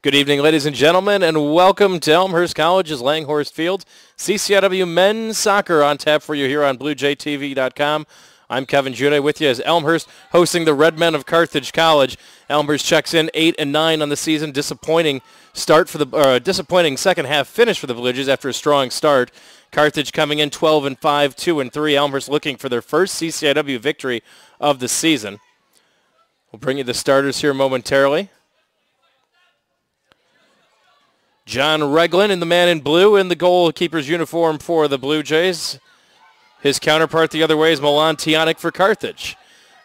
Good evening, ladies and gentlemen, and welcome to Elmhurst College's Langhorse Field. CCIW men's soccer on tap for you here on BlueJayTV.com. I'm Kevin Jude with you as Elmhurst hosting the Redmen of Carthage College. Elmhurst checks in 8-9 on the season. Disappointing second half finish for the Blue Jays after a strong start. Carthage coming in 12-5, 2-3. Elmhurst looking for their first CCIW victory of the season. We'll bring you the starters here momentarily. John Reglin in the man in blue in the goalkeeper's uniform for the Blue Jays. His counterpart the other way is Milan Tionic for Carthage.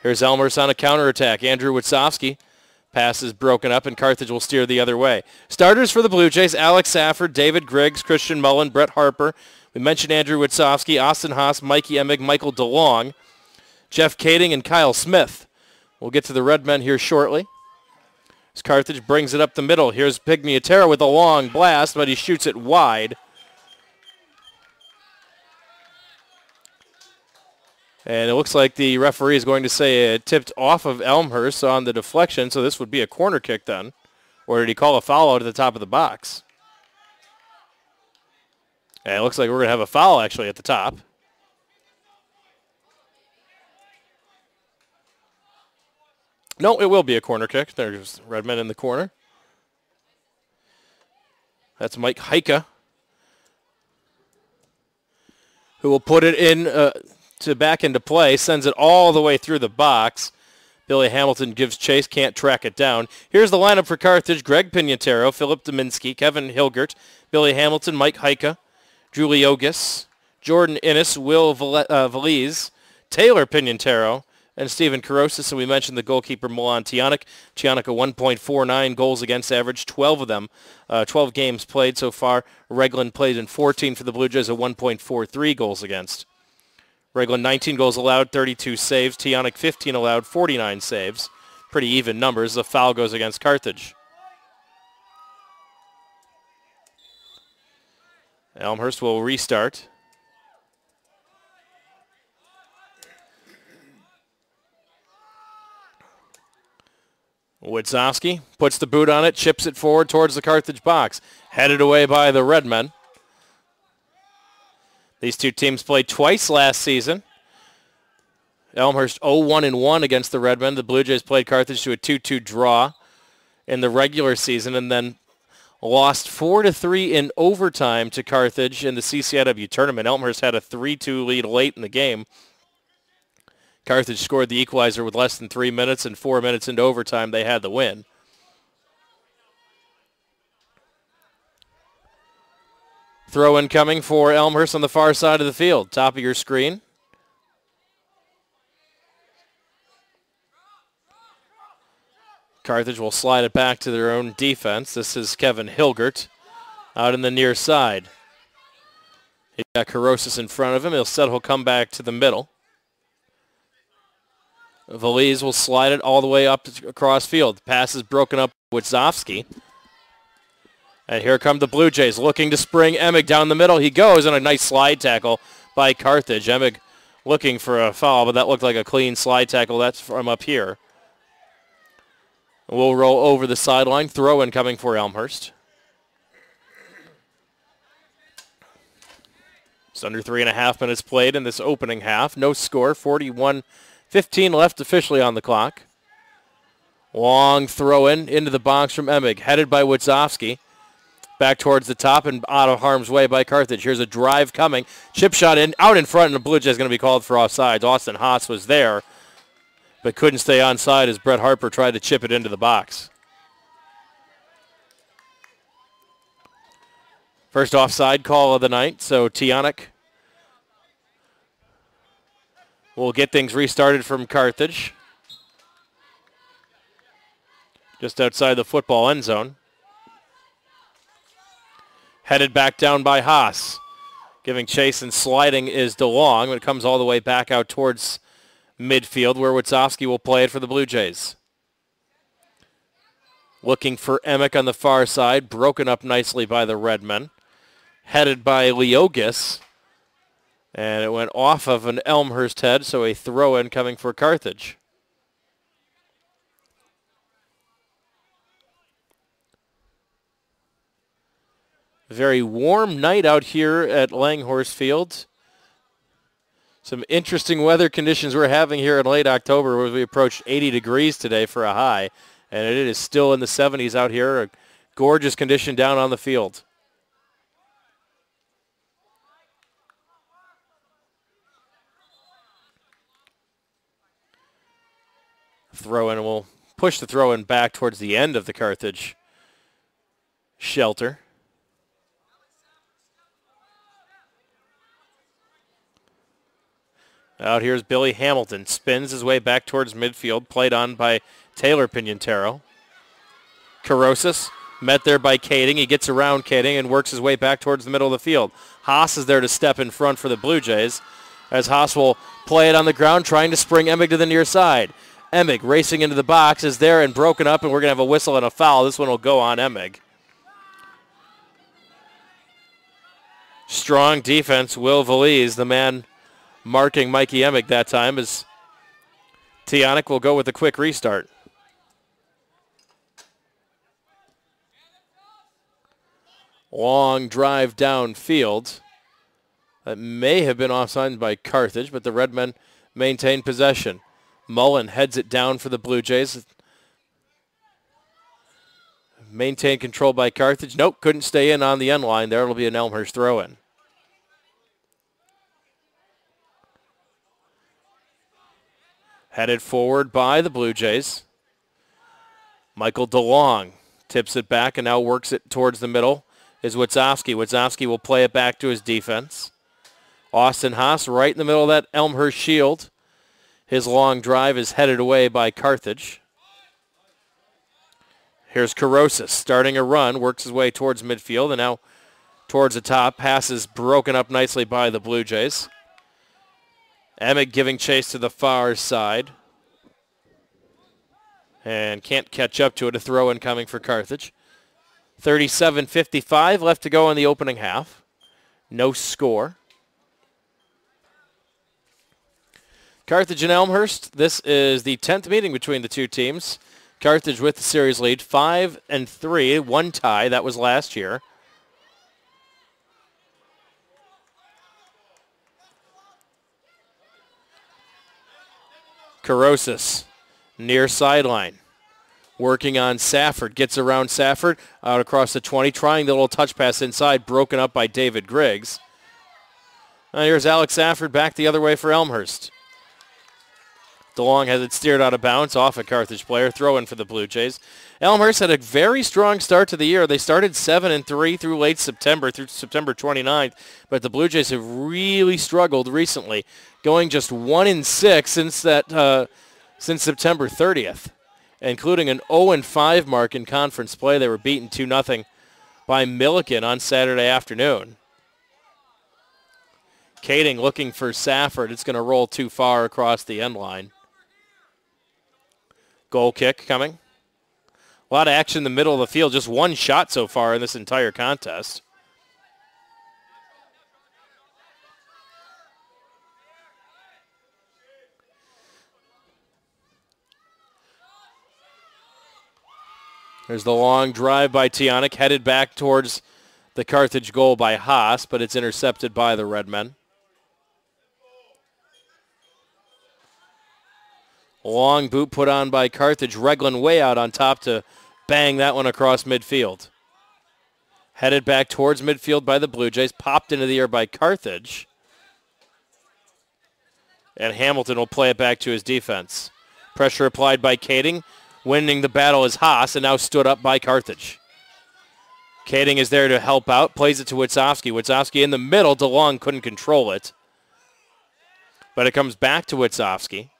Here's Elmhurst on a counterattack. Andrew Witzowski. Pass is broken up and Carthage will steer the other way. Starters for the Blue Jays, Alex Safford, David Griggs, Christian Mullen, Brett Harper. We mentioned Andrew Witzowski, Austin Haas, Mikey Emig, Michael DeLong, Jeff Kading, and Kyle Smith. We'll get to the Redmen here shortly. As Carthage brings it up the middle. Here's Pignataro with a long blast, but he shoots it wide. And it looks like the referee is going to say it tipped off of Elmhurst on the deflection, so this would be a corner kick then. Or did he call a foul out at the top of the box? And it looks like we're going to have a foul actually at the top. No, it will be a corner kick. There's Redmen in the corner. That's Mike Heika, who will put it in to back into play, sends it all the way through the box. Billy Hamilton gives chase, can't track it down. Here's the lineup for Carthage. Greg Pignataro, Philip Dominski, Kevin Hilgert, Billy Hamilton, Mike Heika, Drew Leogis, Jordan Innes, Will Valise, Taylor Pignataro, and Stephen Carosis. And we mentioned the goalkeeper Milan Tionic. Tionic a 1.49 goals against average, 12 of them, 12 games played so far. Reglin played in 14 for the Blue Jays, a 1.43 goals against. Reglin 19 goals allowed, 32 saves. Tionic 15 allowed, 49 saves. Pretty even numbers. The foul goes against Carthage. Elmhurst will restart. Witzowski puts the boot on it, chips it forward towards the Carthage box. Headed away by the Redmen. These two teams played twice last season. Elmhurst 0-1-1 against the Redmen. The Blue Jays played Carthage to a 2-2 draw in the regular season and then lost 4-3 in overtime to Carthage in the CCIW tournament. Elmhurst had a 3-2 lead late in the game. Carthage scored the equalizer with less than 3 minutes, and 4 minutes into overtime, they had the win. Throw-in coming for Elmhurst on the far side of the field. Top of your screen. Carthage will slide it back to their own defense. This is Kevin Hilgert out in the near side. He's got Carosis in front of him. He'll come back to the middle. Valise will slide it all the way up across field. Pass is broken up with Witzowski. And here come the Blue Jays looking to spring Emig down the middle. He goes, and a nice slide tackle by Carthage. Emig looking for a foul, but that looked like a clean slide tackle. That's from up here. We'll roll over the sideline. Throw-in coming for Elmhurst. It's under 3.5 minutes played in this opening half. No score, 41-15 left officially on the clock. Long throw-in into the box from Emig, headed by Witzowski. Back towards the top and out of harm's way by Carthage. Here's a drive coming. Chip shot out in front, and the Blue Jays is going to be called for offsides. Austin Haas was there, but couldn't stay onside as Brett Harper tried to chip it into the box. First offside call of the night, so Tionic will get things restarted from Carthage. Just outside the football end zone. Headed back down by Haas. Giving chase and sliding is DeLong, but it comes all the way back out towards midfield where Witzowski will play it for the Blue Jays. Looking for Emick on the far side, broken up nicely by the Redmen. Headed by Leogis. And it went off of an Elmhurst head, so a throw-in coming for Carthage. Very warm night out here at Elmhurst Field. Some interesting weather conditions we're having here in late October where we approached 80 degrees today for a high. And it is still in the 70s out here. A gorgeous condition down on the field. Throw-in, we'll push the throw-in back towards the end of the Carthage shelter. Out here's Billy Hamilton. Spins his way back towards midfield. Played on by Taylor Pignataro. Carosis met there by Kading. He gets around Kading and works his way back towards the middle of the field. Haas is there to step in front for the Blue Jays as Haas will play it on the ground trying to spring Emig to the near side. Emig racing into the box is there and broken up, and we're going to have a whistle and a foul. This one will go on Emig. Strong defense. Will Valise, the man marking Mikey Emig that time, as Tionic will go with a quick restart. Long drive downfield. That may have been offside by Carthage, but the Redmen maintain possession. Mullen heads it down for the Blue Jays. Maintain control by Carthage. Nope, couldn't stay in on the end line. There will be an Elmhurst throw-in. Headed forward by the Blue Jays. Michael DeLong tips it back and now works it towards the middle. Is Witzowski. Witzowski will play it back to his defense. Austin Haas right in the middle of that Elmhurst shield. His long drive is headed away by Carthage. Here's Carosis starting a run, works his way towards midfield and now towards the top. Pass is broken up nicely by the Blue Jays. Emig giving chase to the far side. And can't catch up to it. A throw-in coming for Carthage. 37:55 left to go in the opening half. No score. Carthage and Elmhurst. This is the 10th meeting between the two teams. Carthage with the series lead, 5-3, one tie. That was last year. Carosis, near sideline. Working on Safford. Gets around Safford out across the 20. Trying the little touch pass inside. Broken up by David Griggs. And here's Alex Safford back the other way for Elmhurst. DeLong has it steered out of bounds off a Carthage player. Throw in for the Blue Jays. Elmhurst had a very strong start to the year. They started 7-3 through late September, through September 29th. But the Blue Jays have really struggled recently, going just 1-6 since September 30th, including an 0-5 mark in conference play. They were beaten 2-0 by Milliken on Saturday afternoon. Kading looking for Safford. It's going to roll too far across the end line. Goal kick coming. A lot of action in the middle of the field. Just one shot so far in this entire contest. There's the long drive by Tionic, headed back towards the Carthage goal by Haas, but it's intercepted by the Redmen. Long boot put on by Carthage. Reglan way out on top to bang that one across midfield. Headed back towards midfield by the Blue Jays. Popped into the air by Carthage. And Hamilton will play it back to his defense. Pressure applied by Kading. Winning the battle is Haas, and now stood up by Carthage. Kading is there to help out. Plays it to Witzowski. Witzowski in the middle. DeLong couldn't control it. But it comes back to Witzowski.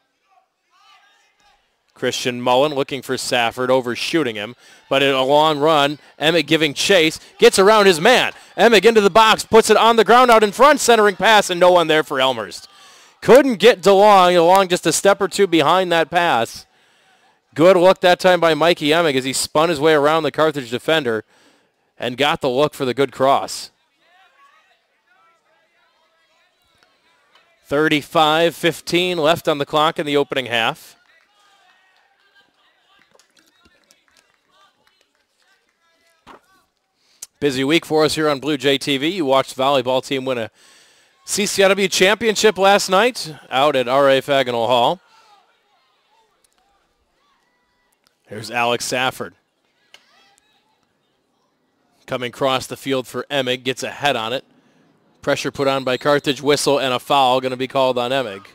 Christian Mullen looking for Safford, overshooting him. But in a long run, Emig giving chase, gets around his man. Emig into the box, puts it on the ground out in front, centering pass, and no one there for Elmhurst. Couldn't get DeLong just a step or two behind that pass. Good look that time by Mikey Emig as he spun his way around the Carthage defender and got the look for the good cross. 35-15 left on the clock in the opening half. Busy week for us here on Blue Jay TV. You watched the volleyball team win a CCIW championship last night out at R.A. Faginal Hall. Here's Alex Safford. Coming across the field for Emig, gets a head on it. Pressure put on by Carthage, whistle, and a foul going to be called on Emig.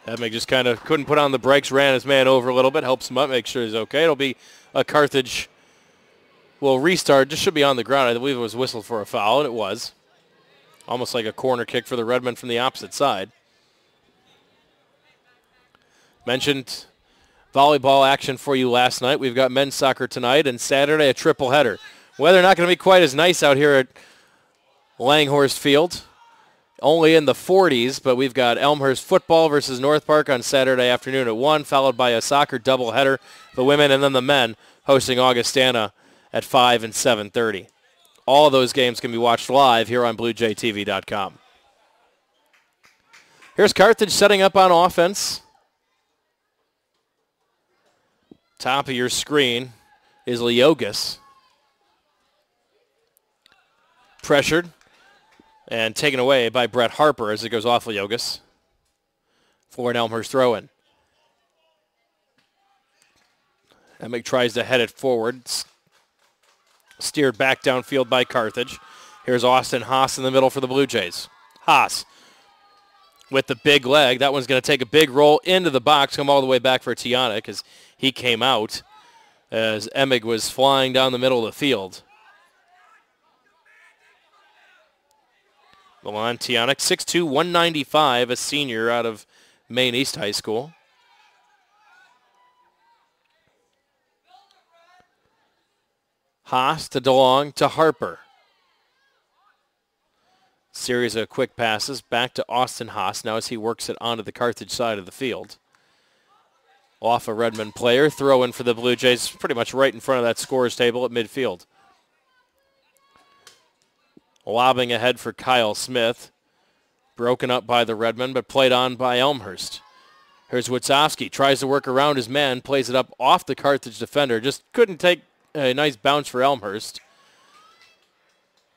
Emig just kind of couldn't put on the brakes, ran his man over a little bit, helps him up, make sure he's okay. It'll be a Carthage will restart. Just should be on the ground. I believe it was whistled for a foul, and it was. Almost like a corner kick for the Redmen from the opposite side. Mentioned volleyball action for you last night. We've got men's soccer tonight and Saturday a triple header. Weather not going to be quite as nice out here at Langhorst Field. Only in the 40s, but we've got Elmhurst football versus North Park on Saturday afternoon at 1, followed by a soccer doubleheader, the women and then the men hosting Augustana at 5 and 7:30. All of those games can be watched live here on BlueJayTV.com. Here's Carthage setting up on offense. Top of your screen is Leogas. Pressured and taken away by Brett Harper as it goes off Leogas for an Elmhurst throw-in. Emig tries to head it forward. Steered back downfield by Carthage. Here's Austin Haas in the middle for the Blue Jays. Haas with the big leg. That one's going to take a big roll into the box, come all the way back for Tiana as he came out as Emig was flying down the middle of the field. Milan Tiana, 6'2", 195, a senior out of Maine East High School. Haas to DeLong to Harper. Series of quick passes back to Austin Haas now as he works it onto the Carthage side of the field. Off a Redmond player, throw in for the Blue Jays pretty much right in front of that scorer's table at midfield. Lobbing ahead for Kyle Smith. Broken up by the Redmen, but played on by Elmhurst. Here's Witzowski, tries to work around his man, plays it up off the Carthage defender. Just couldn't take a nice bounce for Elmhurst.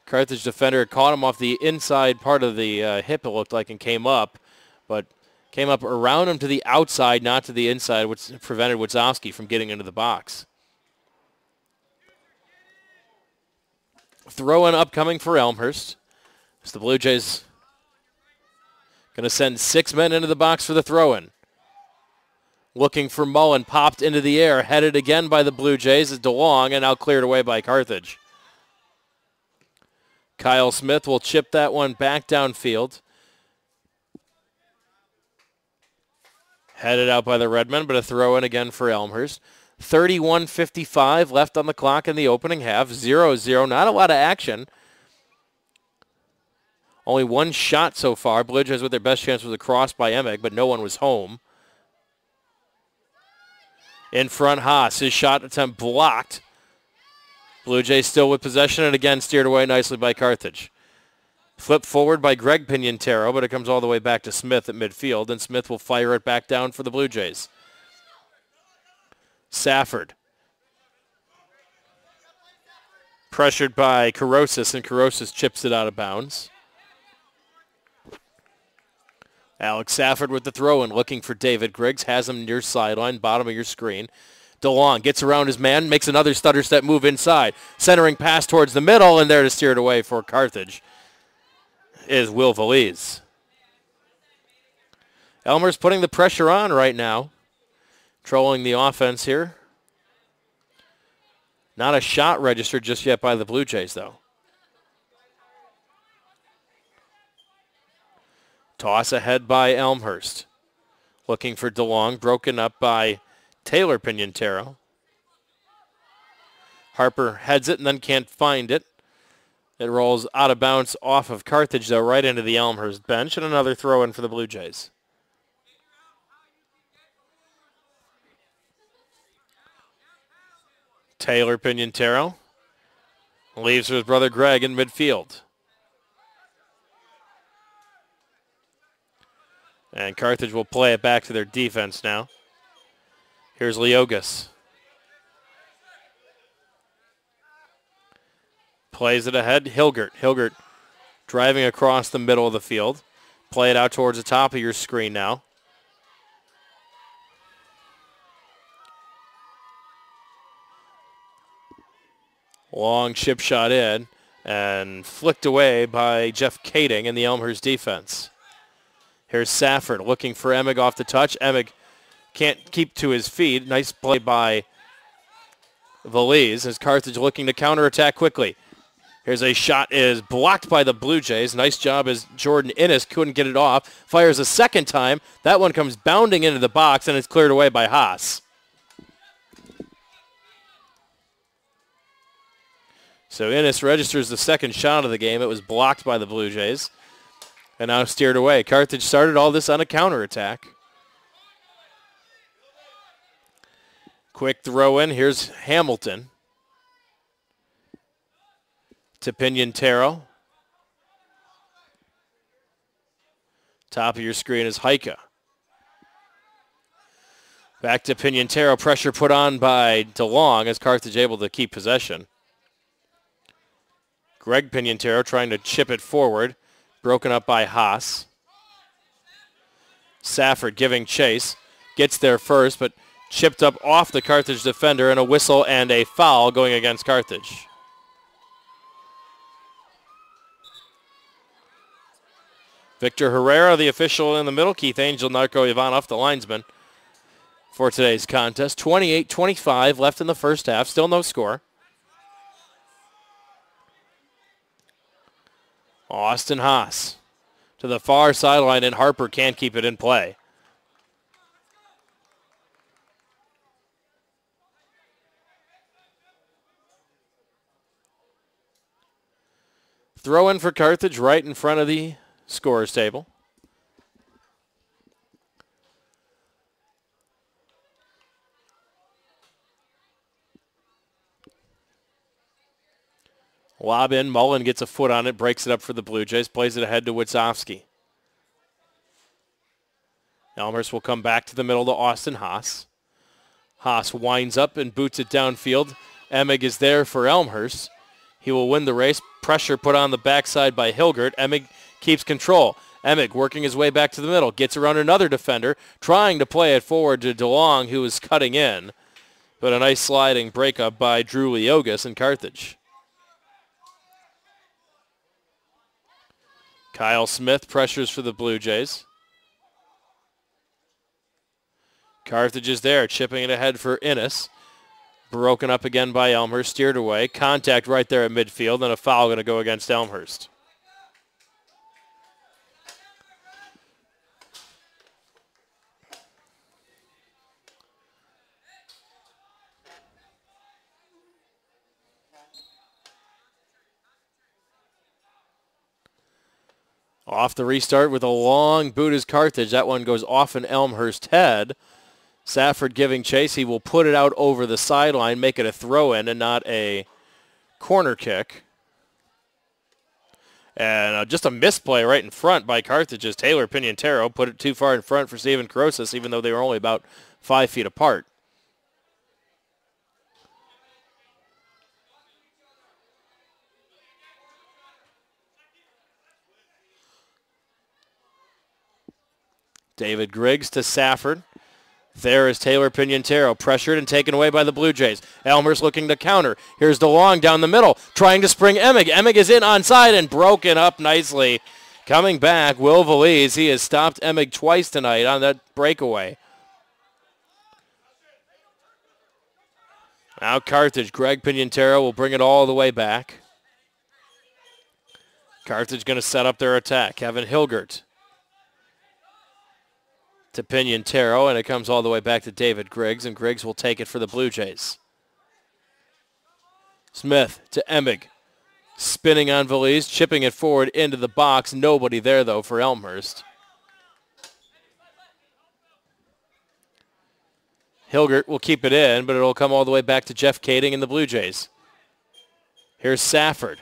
Carthage defender caught him off the inside part of the hip, it looked like, and came up. But came up around him to the outside, not to the inside, which prevented Witzowski from getting into the box. Throw-in upcoming for Elmhurst. It's the Blue Jays going to send 6 men into the box for the throw-in. Looking for Mullen, popped into the air, headed again by the Blue Jays as DeLong, and now cleared away by Carthage. Kyle Smith will chip that one back downfield. Headed out by the Redmen, but a throw-in again for Elmhurst. 31:55 left on the clock in the opening half. 0-0. Not a lot of action. Only one shot so far. Blue Jays with their best chance was a cross by Emig, but no one was home. In front, Haas. His shot attempt blocked. Blue Jays still with possession and again steered away nicely by Carthage. Flipped forward by Greg Pignataro, but it comes all the way back to Smith at midfield, and Smith will fire it back down for the Blue Jays. Safford. Pressured by Carosis, and Carosis chips it out of bounds. Alex Safford with the throw-in, looking for David Griggs, has him near sideline, bottom of your screen. DeLong gets around his man, makes another stutter step move inside. Centering pass towards the middle, and there to steer it away for Carthage is Will Valise. Elmer's putting the pressure on right now. Trolling the offense here. Not a shot registered just yet by the Blue Jays, though. Toss ahead by Elmhurst. Looking for DeLong, broken up by Taylor Pignataro. Harper heads it and then can't find it. It rolls out of bounds off of Carthage, though, right into the Elmhurst bench, and another throw-in for the Blue Jays. Taylor Pignataro leaves with his brother Greg in midfield. And Carthage will play it back to their defense now. Here's Leogas. Plays it ahead. Hilgert. Hilgert driving across the middle of the field. Play it out towards the top of your screen now. Long chip shot in and flicked away by Jeff Kading in the Elmhurst defense. Here's Safford looking for Emig off the touch. Emig can't keep to his feet. Nice play by Valise as Carthage looking to counterattack quickly. Here's a shot is blocked by the Blue Jays. Nice job as Jordan Innes couldn't get it off. Fires a second time. That one comes bounding into the box and it's cleared away by Haas. So Innes registers the second shot of the game. It was blocked by the Blue Jays and now steered away. Carthage started all this on a counterattack. Quick throw in. Here's Hamilton to Pignataro. Top of your screen is Heika. Back to Pignataro. Pressure put on by DeLong as Carthage able to keep possession. Greg Pignataro trying to chip it forward. Broken up by Haas. Safford giving chase. Gets there first, but chipped up off the Carthage defender, and a whistle and a foul going against Carthage. Victor Herrera, the official in the middle. Keith Angel, Narko Ivanov, the linesman for today's contest. 28-25 left in the first half. Still no score. Austin Haas to the far sideline, and Harper can't keep it in play. Throw in for Carthage right in front of the scorer's table. Lob in. Mullen gets a foot on it, breaks it up for the Blue Jays, plays it ahead to Witzowski. Elmhurst will come back to the middle to Austin Haas. Haas winds up and boots it downfield. Emig is there for Elmhurst. He will win the race. Pressure put on the backside by Hilgert. Emig keeps control. Emig working his way back to the middle. Gets around another defender, trying to play it forward to DeLong, who is cutting in. But a nice sliding breakup by Drew Leogas in Carthage. Kyle Smith pressures for the Blue Jays. Carthage is there, chipping it ahead for Innes. Broken up again by Elmhurst, steered away. Contact right there at midfield, and a foul going to go against Elmhurst. Off the restart with a long boot is Carthage. That one goes off an Elmhurst head. Safford giving chase. He will put it out over the sideline, make it a throw-in and not a corner kick. And just a misplay right in front by Carthage's Taylor Pignataro. Put it too far in front for Steven Carosas, even though they were only about 5 feet apart. David Griggs to Safford. There is Taylor Pignataro, pressured and taken away by the Blue Jays. Elmhurst looking to counter. Here's DeLong down the middle, trying to spring Emig. Emig is in onside and broken up nicely. Coming back, Will Valise. He has stopped Emig twice tonight on that breakaway. Now Carthage, Greg Pignataro will bring it all the way back. Carthage going to set up their attack. Kevin Hilgert to Pignataro, and it comes all the way back to David Griggs, and Griggs will take it for the Blue Jays. Smith to Emig, spinning on Valise, chipping it forward into the box. Nobody there, though, for Elmhurst. Hilgert will keep it in, but it'll come all the way back to Jeff Kading and the Blue Jays. Here's Safford.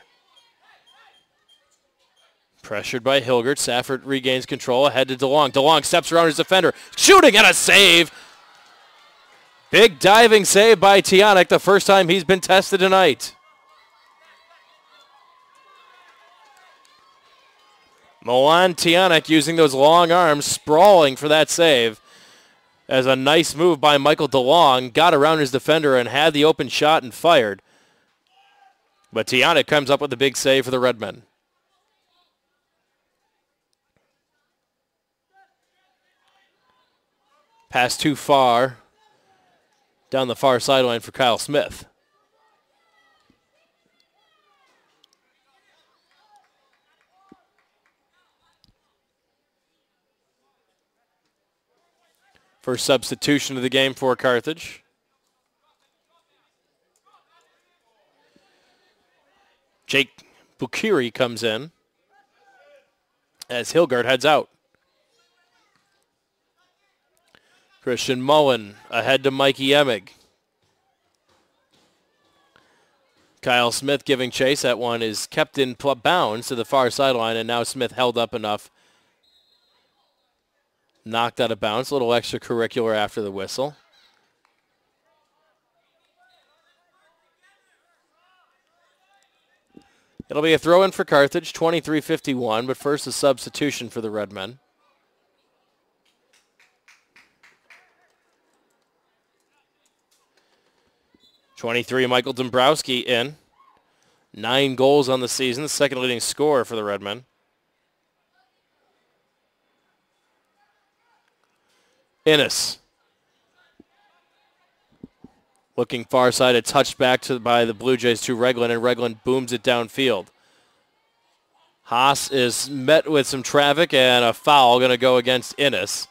Pressured by Hilgert. Safford regains control. Ahead to DeLong. DeLong steps around his defender. Shooting and a save. Big diving save by Tionic. The first time he's been tested tonight. Milan Tianek using those long arms, sprawling for that save. As a nice move by Michael DeLong, got around his defender and had the open shot and fired. But Tianek comes up with a big save for the Redmen. Pass too far. Down the far sideline for Kyle Smith. First substitution of the game for Carthage. Jake Bukiri comes in as Hilgard heads out. Christian Mullen ahead to Mikey Emig. Kyle Smith giving chase. That one is kept in bounds to the far sideline, and now Smith held up enough. Knocked out of bounds. A little extracurricular after the whistle. It'll be a throw-in for Carthage, 23-51, but first a substitution for the Redmen. '23, Michael Dombrowski in. 9 goals on the season, second leading scorer for the Redmen. Innes. Looking far side, a touch back by the Blue Jays to Regland, and Regland booms it downfield. Haas is met with some traffic and a foul going to go against Innes.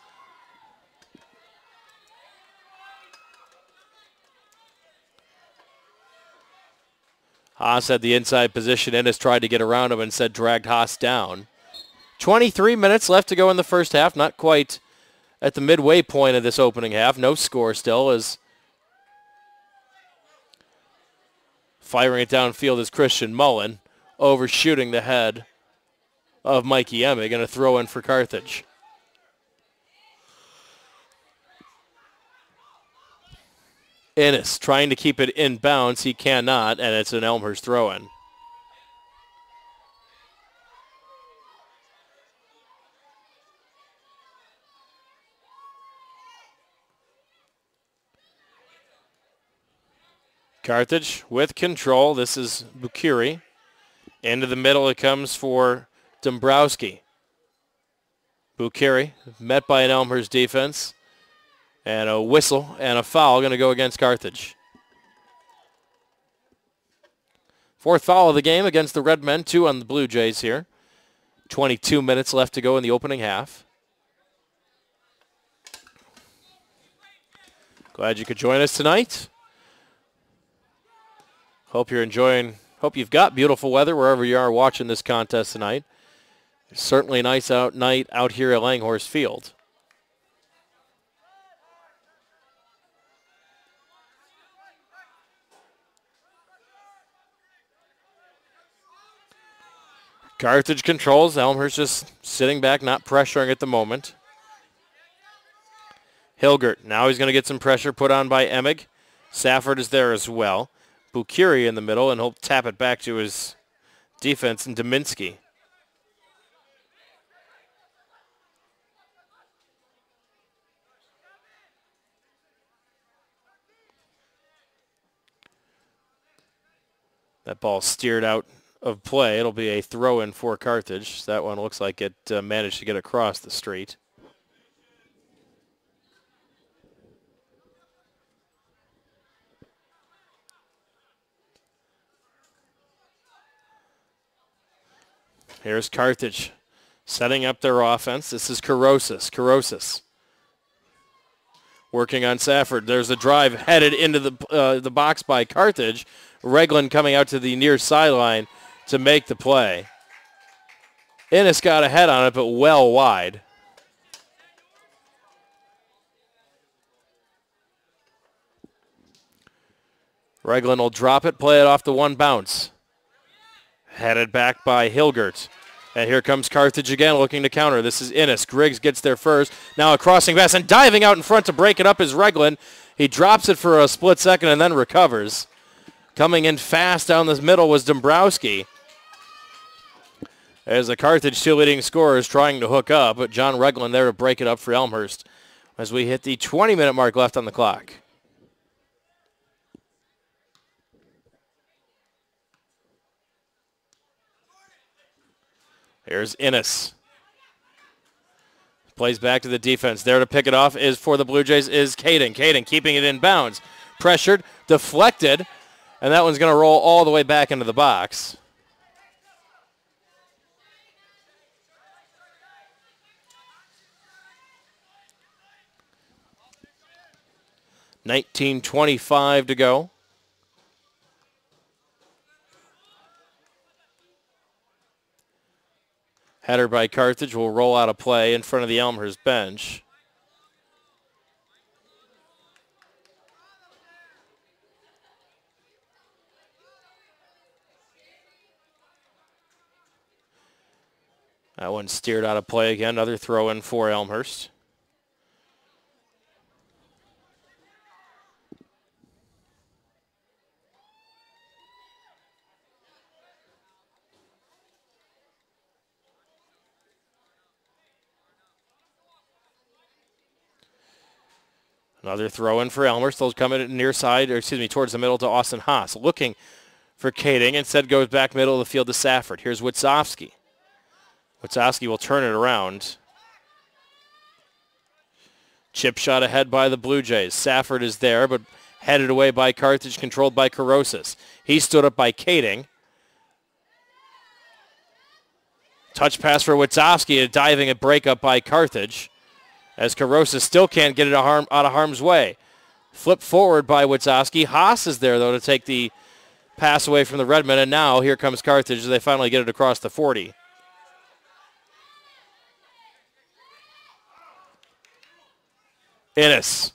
Haas had the inside position. Innes tried to get around him and instead dragged Haas down. 23 minutes left to go in the first half. Not quite at the midway point of this opening half. No score still, as firing it downfield is Christian Mullen, overshooting the head of Mikey Emig, and a throw in for Carthage. Innes trying to keep it in bounds. He cannot, and it's an Elmhurst throw-in. Carthage with control. This is Bukiri. Into the middle it comes for Dombrowski. Bukiri met by an Elmhurst defense. And a whistle and a foul going to go against Carthage. Fourth foul of the game against the Redmen, 2 on the Blue Jays here. 22 minutes left to go in the opening half. Glad you could join us tonight. Hope you're enjoying, hope you've got beautiful weather wherever you are watching this contest tonight. It's certainly a nice night out here at Langhorse Field. Carthage controls. Elmhurst just sitting back, not pressuring at the moment. Hilgert. Now he's going to get some pressure put on by Emig. Safford is there as well. Bukiri in the middle, and he'll tap it back to his defense in Dominski. That ball steered out of play. It'll be a throw-in for Carthage. That one looks like it managed to get across the street. Here's Carthage setting up their offense. This is Carosis. Working on Safford. There's a drive headed into the box by Carthage. Regland coming out to the near sideline to make the play. Innes got a head on it, but well wide. Regland will drop it, play it off the one bounce. Headed back by Hilgert. And here comes Carthage again looking to counter. This is Innes. Griggs gets there first. Now a crossing pass, and diving out in front to break it up is Regland. He drops it for a split second and then recovers. Coming in fast down this middle was Dombrowski. As the Carthage two leading scorers trying to hook up, but John Regland there to break it up for Elmhurst as we hit the 20-minute mark left on the clock. Here's Innes. Plays back to the defense. There to pick it off is for the Blue Jays is Caden. Caden keeping it in bounds. Pressured, deflected, and that one's going to roll all the way back into the box. $19:25 to go. Header by Carthage will roll out of play in front of the Elmhurst bench. That one steered out of play again. Another throw in for Elmhurst. Another throw in for Elmhurst. Those come in near side, or excuse me, towards the middle to Austin Haas. Looking for Kading. Instead goes back middle of the field to Safford. Here's Witzowski. Witzowski will turn it around. Chip shot ahead by the Blue Jays. Safford is there, but headed away by Carthage, controlled by Carosis. He stood up by Kading. Touch pass for Witzowski, a diving and breakup by Carthage, as Carosis still can't get it out of harm's way. Flip forward by Witzowski. Haas is there, though, to take the pass away from the Redmen, and now here comes Carthage as they finally get it across the 40. Innes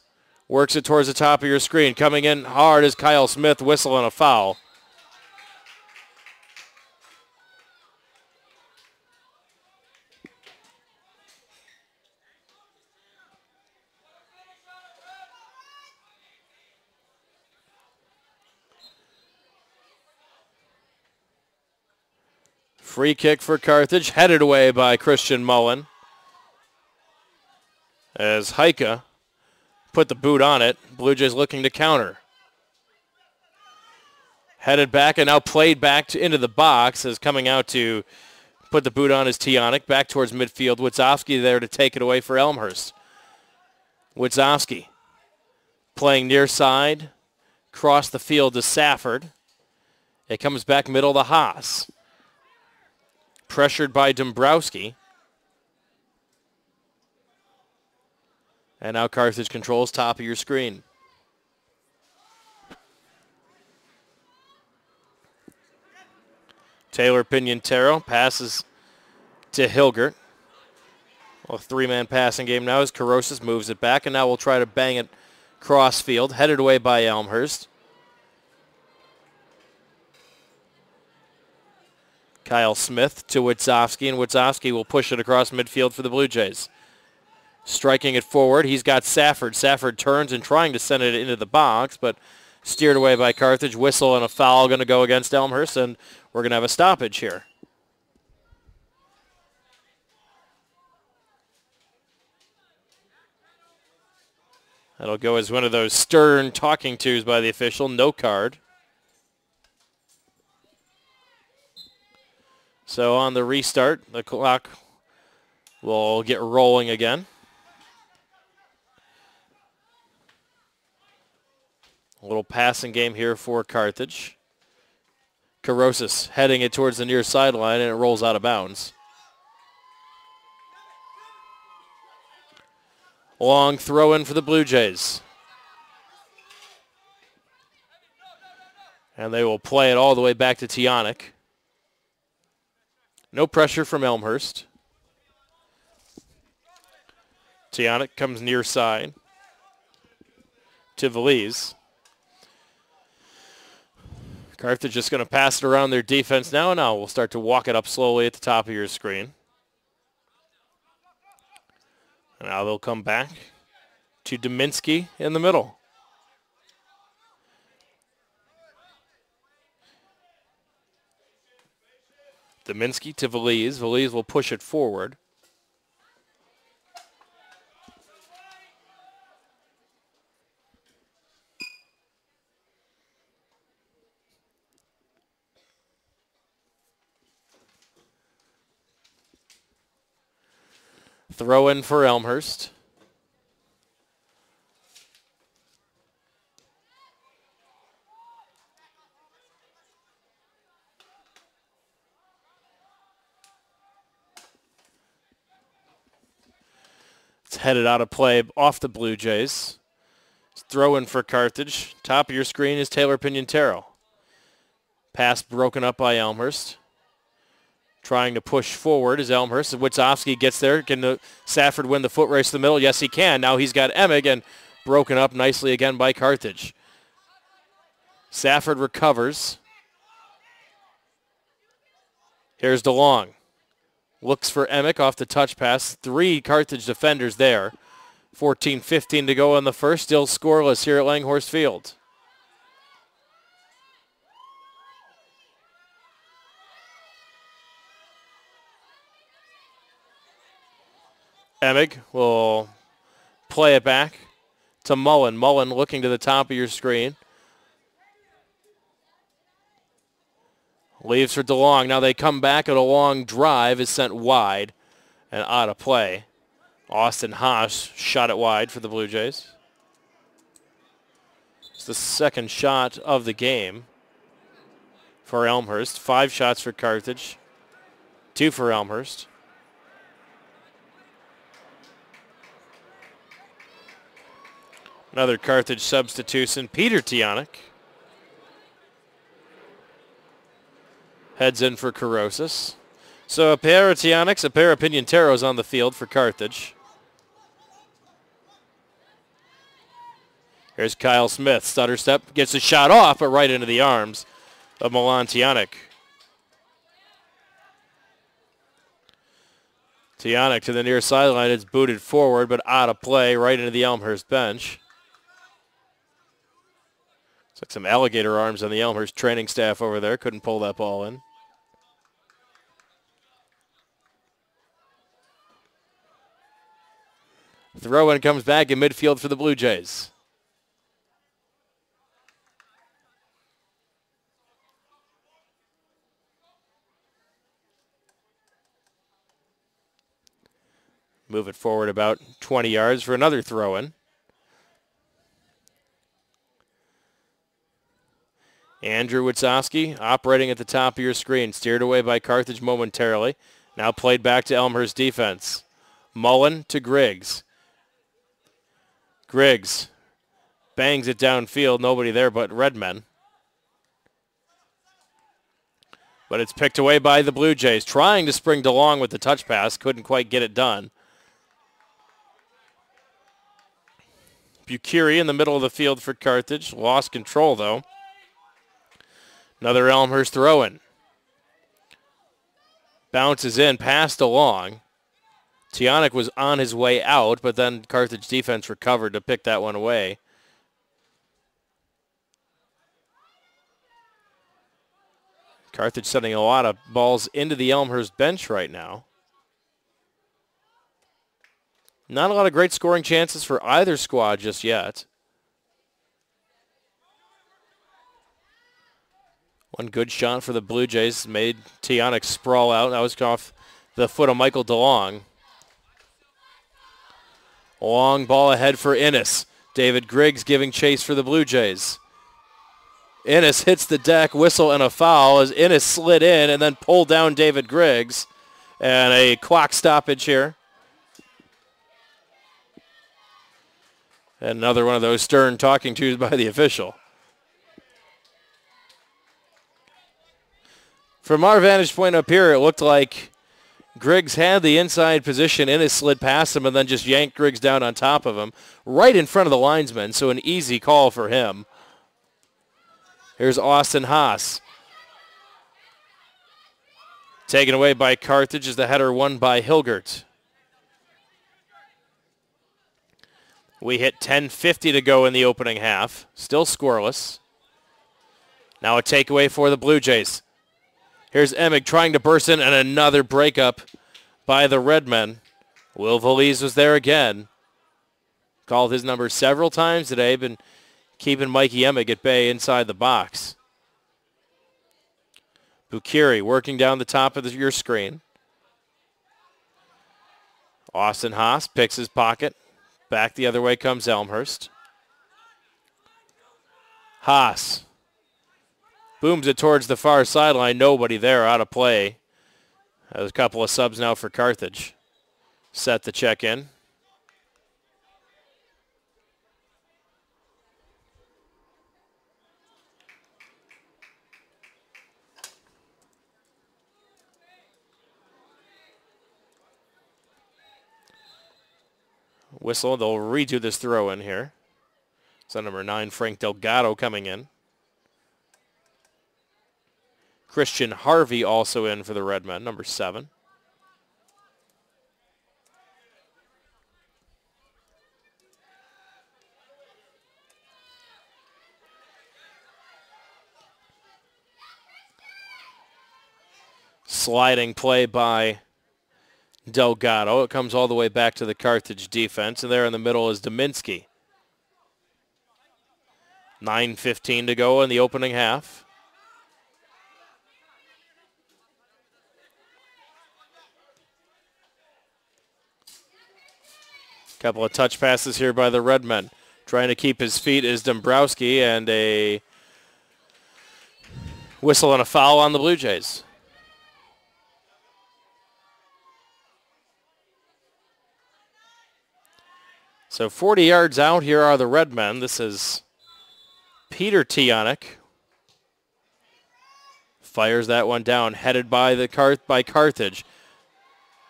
works it towards the top of your screen. Coming in hard is Kyle Smith, whistling a foul. Free kick for Carthage, headed away by Christian Mullen. As Heike put the boot on it, Blue Jays looking to counter. Headed back and now played back into the box as coming out to put the boot on is Tionic. Back towards midfield. Witzowski there to take it away for Elmhurst. Witzowski playing near side. Cross the field to Safford. It comes back middle to Haas. Pressured by Dombrowski. And now Carthage controls top of your screen. Taylor Pignataro passes to Hilgert. A three-man passing game now as Carosis moves it back, and now we'll try to bang it cross field. Headed away by Elmhurst. Kyle Smith to Witzowski, and Witzowski will push it across midfield for the Blue Jays. Striking it forward, he's got Safford. Safford turns and trying to send it into the box, but steered away by Carthage. Whistle and a foul going to go against Elmhurst, and we're going to have a stoppage here. That'll go as one of those stern talking tos by the official. No card. So on the restart, the clock will get rolling again. A little passing game here for Carthage. Carosis heading it towards the near sideline, and it rolls out of bounds. Long throw in for the Blue Jays. And they will play it all the way back to Tionic. No pressure from Elmhurst. Tionic comes near side to Valise. Carthage just going to pass it around their defense now, and now we'll start to walk it up slowly at the top of your screen. And now they'll come back to Dominski in the middle. Dominski to Veliz. Veliz will push it forward. Throw in for Elmhurst. It's headed out of play off the Blue Jays. Throw in for Carthage. Top of your screen is Taylor Pignataro. Pass broken up by Elmhurst. Trying to push forward is Elmhurst. Witzowski gets there. Can Safford win the foot race to the middle? Yes, he can. Now he's got Emig, and broken up nicely again by Carthage. Safford recovers. Here's DeLong. Looks for Emick off the touch pass. 3 Carthage defenders there. 14-15 to go in the first. Still scoreless here at Langhorse Field. Emig will play it back to Mullen. Mullen looking to the top of your screen. Leaves for DeLong. Now they come back, and a long drive is sent wide and out of play. Austin Haas shot it wide for the Blue Jays. It's the second shot of the game for Elmhurst. 5 shots for Carthage, 2 for Elmhurst. Another Carthage substitution, Peter Tionic. Heads in for Carosis. So a pair of Tionics, a pair of Pignataros on the field for Carthage. Here's Kyle Smith. Stutter step, gets a shot off, but right into the arms of Milan Tionic. Tionic to the near sideline. It's booted forward, but out of play, right into the Elmhurst bench. Looks like some alligator arms on the Elmhurst training staff over there. Couldn't pull that ball in. Throw-in comes back in midfield for the Blue Jays. Move it forward about 20 yards for another throw-in. Andrew Witzowski operating at the top of your screen. Steered away by Carthage momentarily. Now played back to Elmhurst defense. Mullen to Griggs. Griggs bangs it downfield. Nobody there but Redmen. But it's picked away by the Blue Jays. Trying to spring DeLong with the touch pass. Couldn't quite get it done. Bucuri in the middle of the field for Carthage. Lost control though. Another Elmhurst throw-in. Bounces in, passed along. Tionic was on his way out, but then Carthage defense recovered to pick that one away. Carthage sending a lot of balls into the Elmhurst bench right now. Not a lot of great scoring chances for either squad just yet. One good shot for the Blue Jays made Tionic sprawl out. That was off the foot of Michael DeLong. Long ball ahead for Innes. David Griggs giving chase for the Blue Jays. Innes hits the deck, whistle, and a foul as Innes slid in and then pulled down David Griggs. And a clock stoppage here. And another one of those stern talking tos by the official. From our vantage point up here, it looked like Griggs had the inside position. Innes slid past him and then just yanked Griggs down on top of him, right in front of the linesman, so an easy call for him. Here's Austin Haas. Taken away by Carthage as the header won by Hilgert. We hit 10:50 to go in the opening half. Still scoreless. Now a takeaway for the Blue Jays. Here's Emig trying to burst in, and another breakup by the Redmen. Will Valise was there again. Called his number several times today, been keeping Mikey Emig at bay inside the box. Bukiri working down the top of your screen. Austin Haas picks his pocket. Back the other way comes Elmhurst. Haas booms it towards the far sideline. Nobody there, out of play. There's a couple of subs now for Carthage. Set the check in. Whistle, they'll redo this throw in here. So number 9, Frank Delgado coming in. Christian Harvey also in for the Redmen, number 7. Sliding play by Delgado. It comes all the way back to the Carthage defense, and there in the middle is Dominski. 9:15 to go in the opening half. Couple of touch passes here by the Redmen. Trying to keep his feet is Dombrowski, and a whistle and a foul on the Blue Jays. So 40 yards out, here are the Redmen. This is Peter Tionic. Fires that one down, headed by Carthage.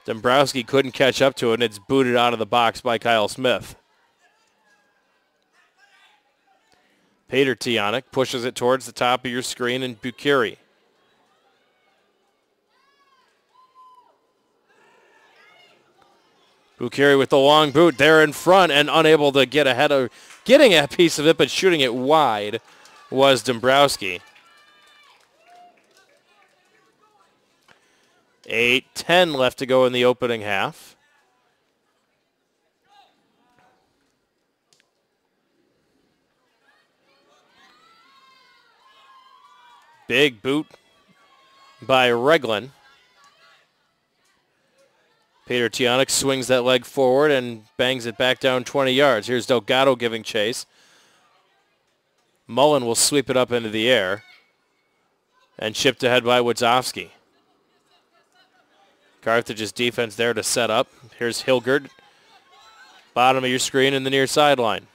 Dombrowski couldn't catch up to it, and it's booted out of the box by Kyle Smith. Peter Tionic pushes it towards the top of your screen, and Bukiri. Bukiri with the long boot there in front and unable to get ahead of getting a piece of it, but shooting it wide was Dombrowski. 8:10 left to go in the opening half. Big boot by Reglin. Peter Tionic swings that leg forward and bangs it back down 20 yards. Here's Delgado giving chase. Mullen will sweep it up into the air and chipped ahead by Wadzowski. Carthage's defense there to set up. Here's Hilgard. Bottom of your screen in the near sideline.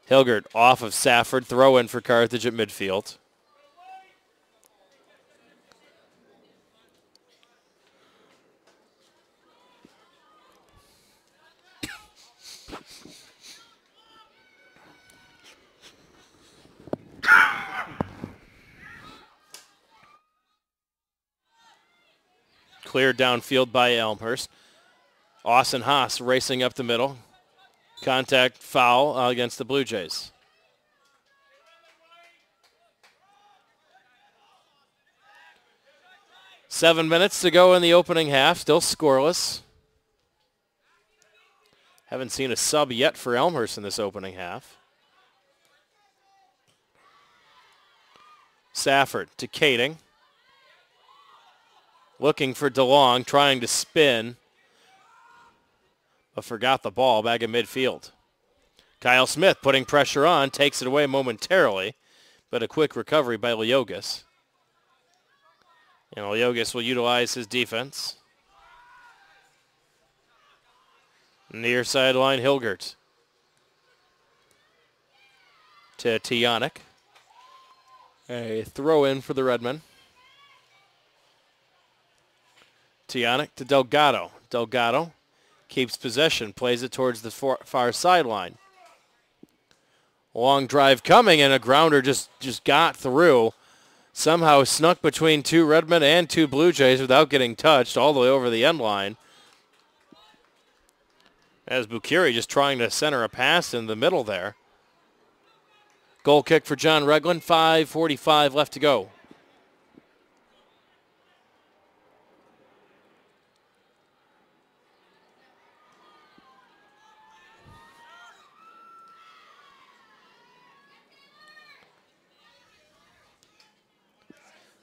Hilgard off of Safford. Throw in for Carthage at midfield. Cleared downfield by Elmhurst. Austin Haas racing up the middle. Contact foul against the Blue Jays. Seven minutes to go in the opening half. Still scoreless. Haven't seen a sub yet for Elmhurst in this opening half. Safford to Kading. Looking for DeLong, trying to spin, but forgot the ball back in midfield. Kyle Smith putting pressure on, takes it away momentarily, but a quick recovery by Leogas. And Leogas will utilize his defense. Near sideline, Hilgert. To Tionic. A throw in for the Redmen. Tionic to Delgado. Delgado keeps possession, plays it towards the far sideline. Long drive coming, and a grounder just got through. Somehow snuck between two Redmen and two Blue Jays without getting touched all the way over the end line. As Bukiri just trying to center a pass in the middle there. Goal kick for John Reglin, 5:45 left to go.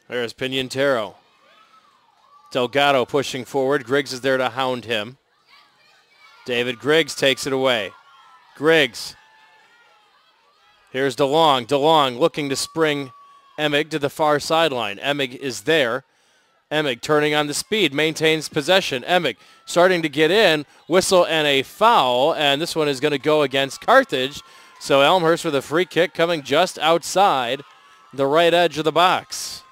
There's Pinantero. Delgado pushing forward. Griggs is there to hound him. David Griggs takes it away. Griggs. Here's DeLong. DeLong looking to spring Emig to the far sideline. Emig is there. Emig turning on the speed, maintains possession. Emig starting to get in. Whistle and a foul, and this one is going to go against Carthage. So Elmhurst with a free kick coming just outside the right edge of the box.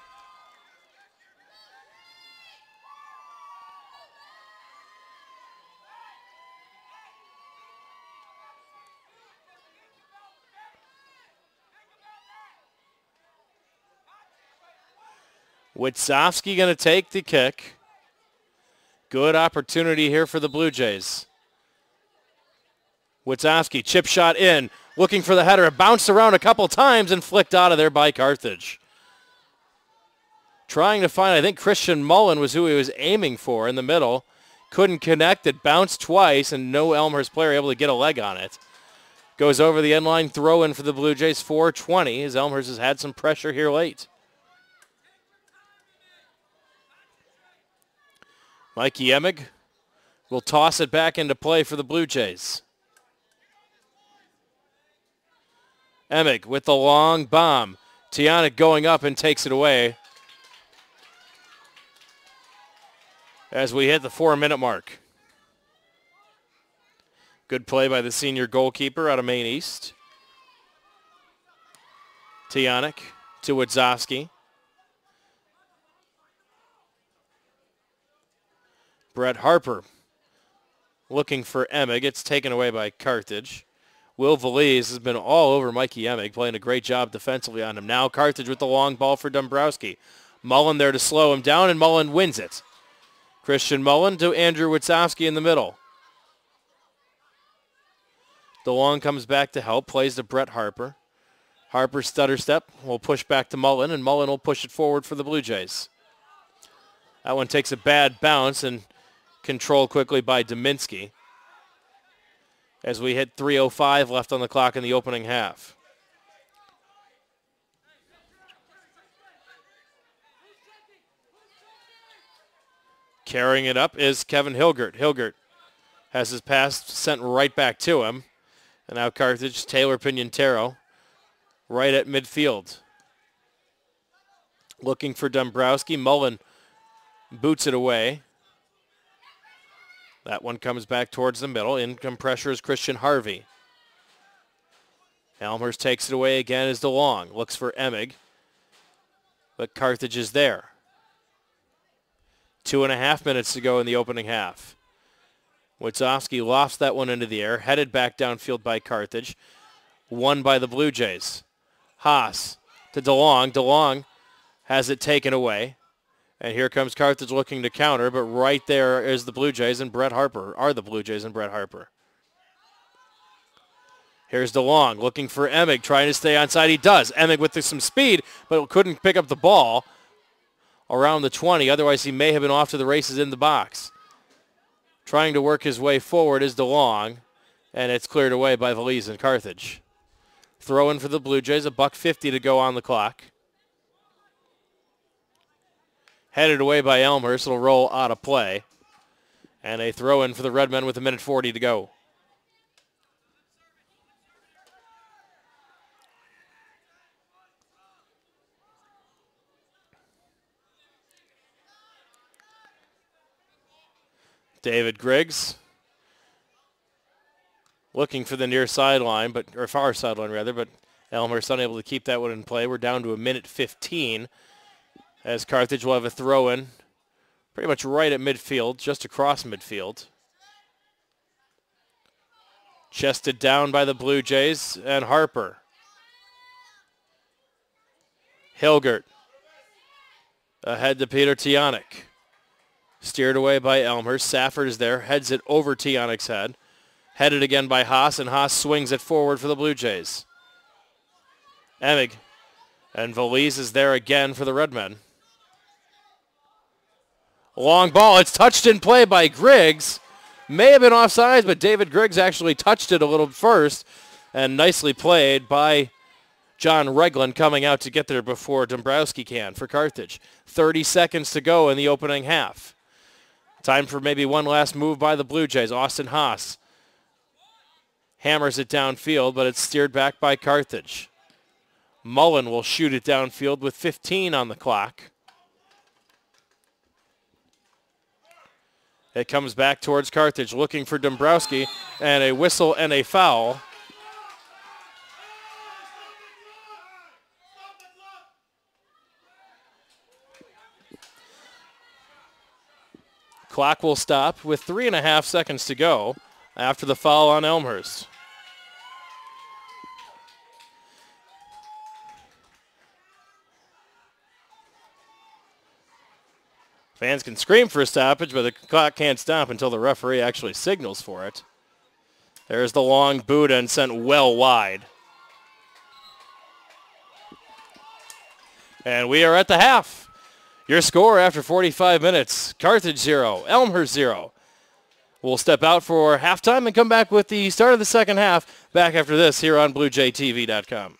Witzowski going to take the kick. Good opportunity here for the Blue Jays. Witzowski, chip shot in, looking for the header. It bounced around a couple times and flicked out of there by Carthage. Trying to find, I think Christian Mullen was who he was aiming for in the middle. Couldn't connect. It bounced twice, and no Elmhurst player able to get a leg on it. Goes over the end line, throw in for the Blue Jays, 4:20, as Elmhurst has had some pressure here late. Mikey Emig will toss it back into play for the Blue Jays. Emig with the long bomb. Tionic going up and takes it away as we hit the 4-minute mark. Good play by the senior goalkeeper out of Maine East. Tionic to Witzowski. Brett Harper looking for Emig. It's taken away by Carthage. Will Valise has been all over Mikey Emig, playing a great job defensively on him. Now Carthage with the long ball for Dombrowski. Mullen there to slow him down, and Mullen wins it. Christian Mullen to Andrew Witzowski in the middle. DeLong comes back to help, plays to Brett Harper. Harper stutter step, will push back to Mullen, and Mullen will push it forward for the Blue Jays. That one takes a bad bounce and controlled quickly by Dominski as we hit 3:05 left on the clock in the opening half. Carrying it up is Kevin Hilgert. Hilgert has his pass sent right back to him. And now Carthage, Taylor Pinantero, right at midfield. Looking for Dombrowski. Mullen boots it away. That one comes back towards the middle. Income pressure is Christian Harvey. Elmhurst takes it away again as DeLong. Looks for Emig. But Carthage is there. 2.5 minutes to go in the opening half. Witzowski lofts that one into the air. Headed back downfield by Carthage. Won by the Blue Jays. Haas to DeLong. DeLong has it taken away. And here comes Carthage looking to counter, but right there is the Blue Jays and Brett Harper, Here's DeLong looking for Emig, trying to stay onside. He does. Emig with some speed, but couldn't pick up the ball around the 20. Otherwise, he may have been off to the races in the box. Trying to work his way forward is DeLong, and it's cleared away by Valise and Carthage. Throw in for the Blue Jays, $1:50 to go on the clock. Headed away by Elmhurst. It'll roll out of play. And a throw in for the Redmen with 1:40 to go. David Griggs looking for the near sideline, or far sideline rather, but Elmhurst unable to keep that one in play. We're down to 1:15. As Carthage will have a throw-in pretty much right at midfield, just across midfield. Chested down by the Blue Jays and Harper. Hilgert ahead to Peter Tionic. Steered away by Elmhurst. Safford is there, heads it over Tionic's head. Headed again by Haas, and Haas swings it forward for the Blue Jays. Emig and Valise is there again for the Redmen. Long ball. It's touched in play by Griggs. May have been offsides, but David Griggs actually touched it a little first. And nicely played by John Regland coming out to get there before Dombrowski can for Carthage. 30 seconds to go in the opening half. Time for maybe one last move by the Blue Jays. Austin Haas hammers it downfield, but it's steered back by Carthage. Mullen will shoot it downfield with 15 on the clock. It comes back towards Carthage, looking for Dombrowski, and a whistle and a foul. Clock will stop with 3.5 seconds to go after the foul on Elmhurst. Fans can scream for a stoppage, but the clock can't stop until the referee actually signals for it. There's the long boot and sent well wide. And we are at the half. Your score after 45 minutes, Carthage 0, Elmhurst 0. We'll step out for halftime and come back with the start of the second half back after this here on BlueJayTV.com.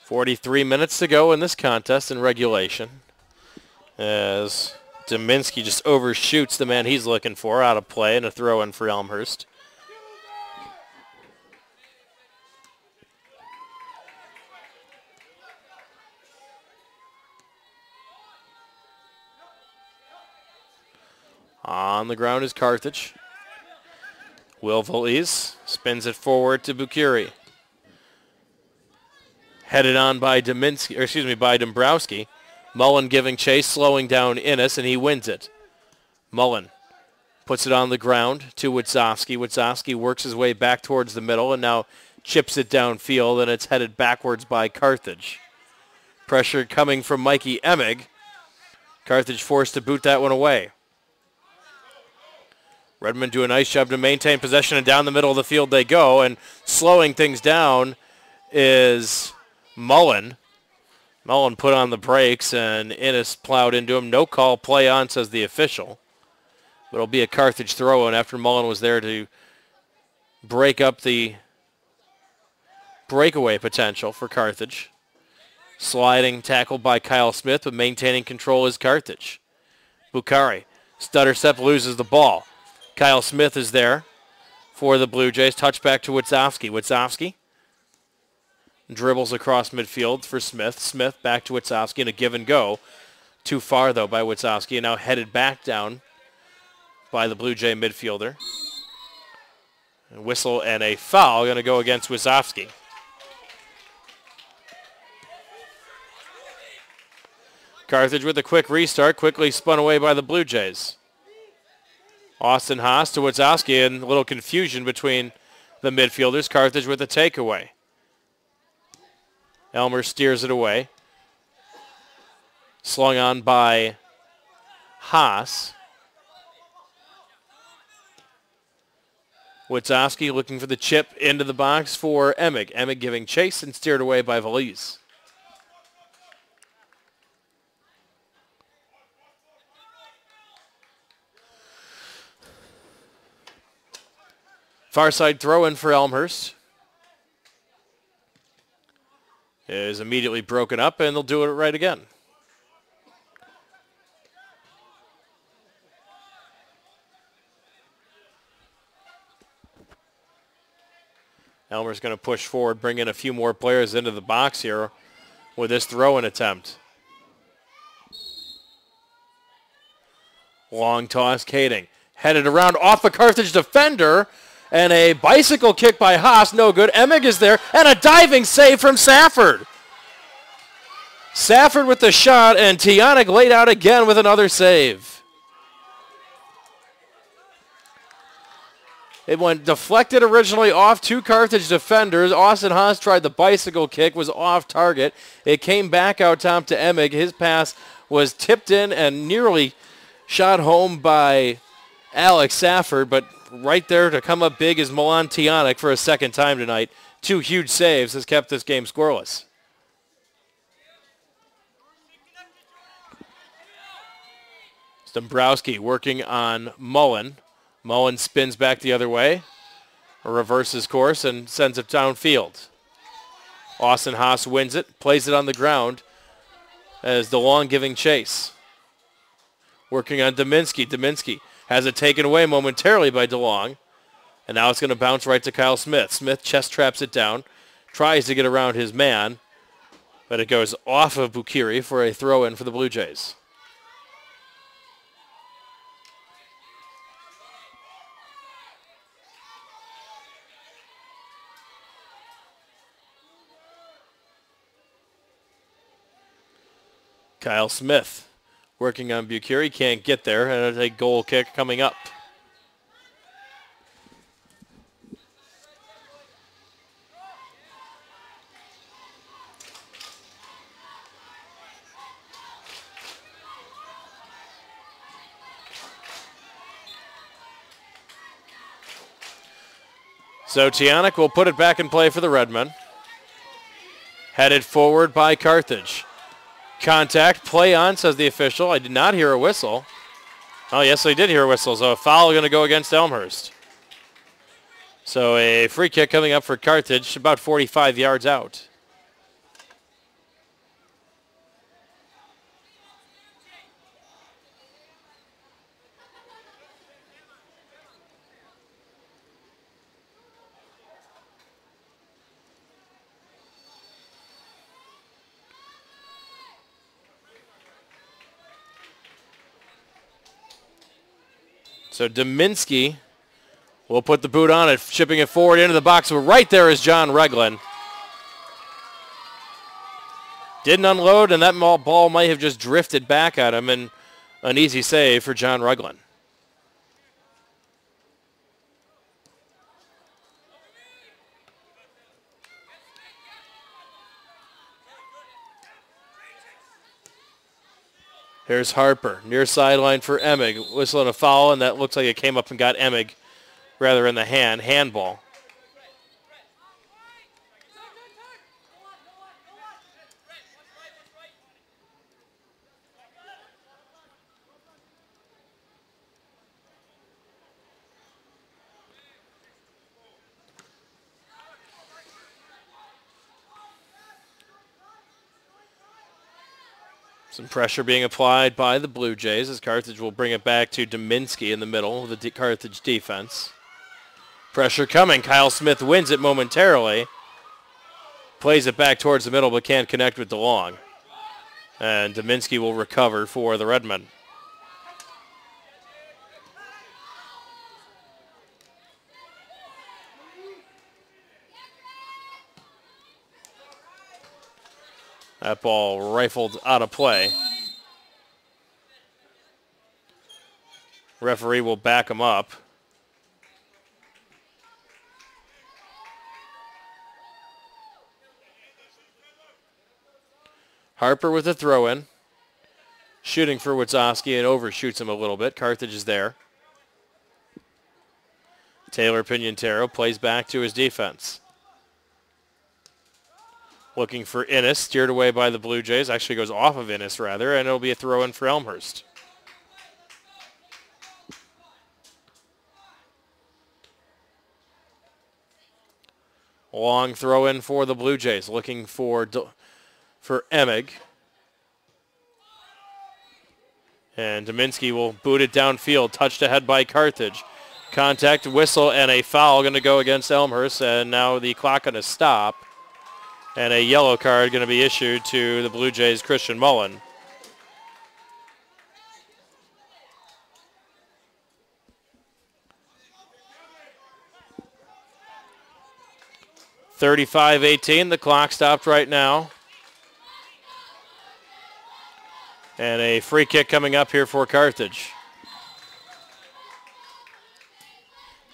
43 minutes to go in this contest in regulation as Dominski just overshoots the man he's looking for out of play and a throw in for Elmhurst. On the ground is Carthage. Will Valiz spins it forward to Bukiri. Headed on by by Dombrowski. Mullen giving chase, slowing down Innes, and he wins it. Mullen puts it on the ground to Witzowski. Witzowski works his way back towards the middle and now chips it downfield, and it's headed backwards by Carthage. Pressure coming from Mikey Emig. Carthage forced to boot that one away. Redmond do a nice job to maintain possession, and down the middle of the field they go, and slowing things down is Mullen. Mullen put on the brakes, and Innes plowed into him. No call, play on, says the official. But it'll be a Carthage throw-in after Mullen was there to break up the breakaway potential for Carthage. Sliding tackle by Kyle Smith, but maintaining control is Carthage. Bukari, stutter step, loses the ball. Kyle Smith is there for the Blue Jays. Touchback to Witzowski. Witzowski dribbles across midfield for Smith. Smith back to Witzowski and a give and go. Too far, though, by Witzowski, and now headed back down by the Blue Jay midfielder. A whistle and a foul going to go against Witzowski. Carthage with a quick restart, quickly spun away by the Blue Jays. Austin Haas to Witzowski, and a little confusion between the midfielders. Carthage with a takeaway. Elmer steers it away. Slung on by Haas. Witzowski looking for the chip into the box for Emig. Emig giving chase and steered away by Valiz. Far side throw in for Elmhurst. Is immediately broken up, and they'll do it right again. Elmer's going to push forward, bring in a few more players into the box here with this throw-in attempt. Long toss, Kading. Headed around off a Carthage defender, and a bicycle kick by Haas, no good. Emig is there, and a diving save from Safford. Safford with the shot, and Tionic laid out again with another save. It went deflected originally off two Carthage defenders. Austin Haas tried the bicycle kick, was off target. It came back out top to Emig. His pass was tipped in and nearly shot home by Alex Safford, but right there to come up big is Milan Tionic for a second time tonight. Two huge saves has kept this game scoreless. Dombrowski working on Mullen. Mullen spins back the other way, reverses course, and sends it downfield. Austin Haas wins it, plays it on the ground as DeLong giving chase. Working on Dominski. Dominski has it taken away momentarily by DeLong, and now it's going to bounce right to Kyle Smith. Smith chest traps it down, tries to get around his man, but it goes off of Bukiri for a throw-in for the Blue Jays. Kyle Smith working on Bukiri, can't get there, and a goal kick coming up. So Tionic will put it back in play for the Redmen. Headed forward by Carthage. Contact, play on, says the official. I did not hear a whistle. Oh, yes, I did hear a whistle. So a foul going to go against Elmhurst. So a free kick coming up for Carthage, about 45 yards out. So Dominski will put the boot on it, shipping it forward into the box. But right there is John Reglin. Didn't unload, and that ball might have just drifted back at him, and an easy save for John Reglin. Here's Harper, near sideline for Emig, whistling a foul, and that looks like it came up and got Emig rather in the handball. Some pressure being applied by the Blue Jays as Carthage will bring it back to Dominski in the middle of the Carthage defense. Pressure coming. Kyle Smith wins it momentarily. Plays it back towards the middle but can't connect with DeLong. And Dominski will recover for the Redmen. That ball rifled out of play. Referee will back him up. Harper with a throw-in. Shooting for Wazowski and overshoots him a little bit. Carthage is there. Taylor Pignataro plays back to his defense. Looking for Innes, steered away by the Blue Jays. Actually goes off of Innes, rather, and it'll be a throw-in for Elmhurst. Long throw-in for the Blue Jays, looking for Emig. And Dominski will boot it downfield, touched ahead by Carthage. Contact, whistle, and a foul going to go against Elmhurst, and now the clock going to stop. And a yellow card going to be issued to the Blue Jays' Christian Mullen. .35-18, the clock stopped right now. And a free kick coming up here for Carthage.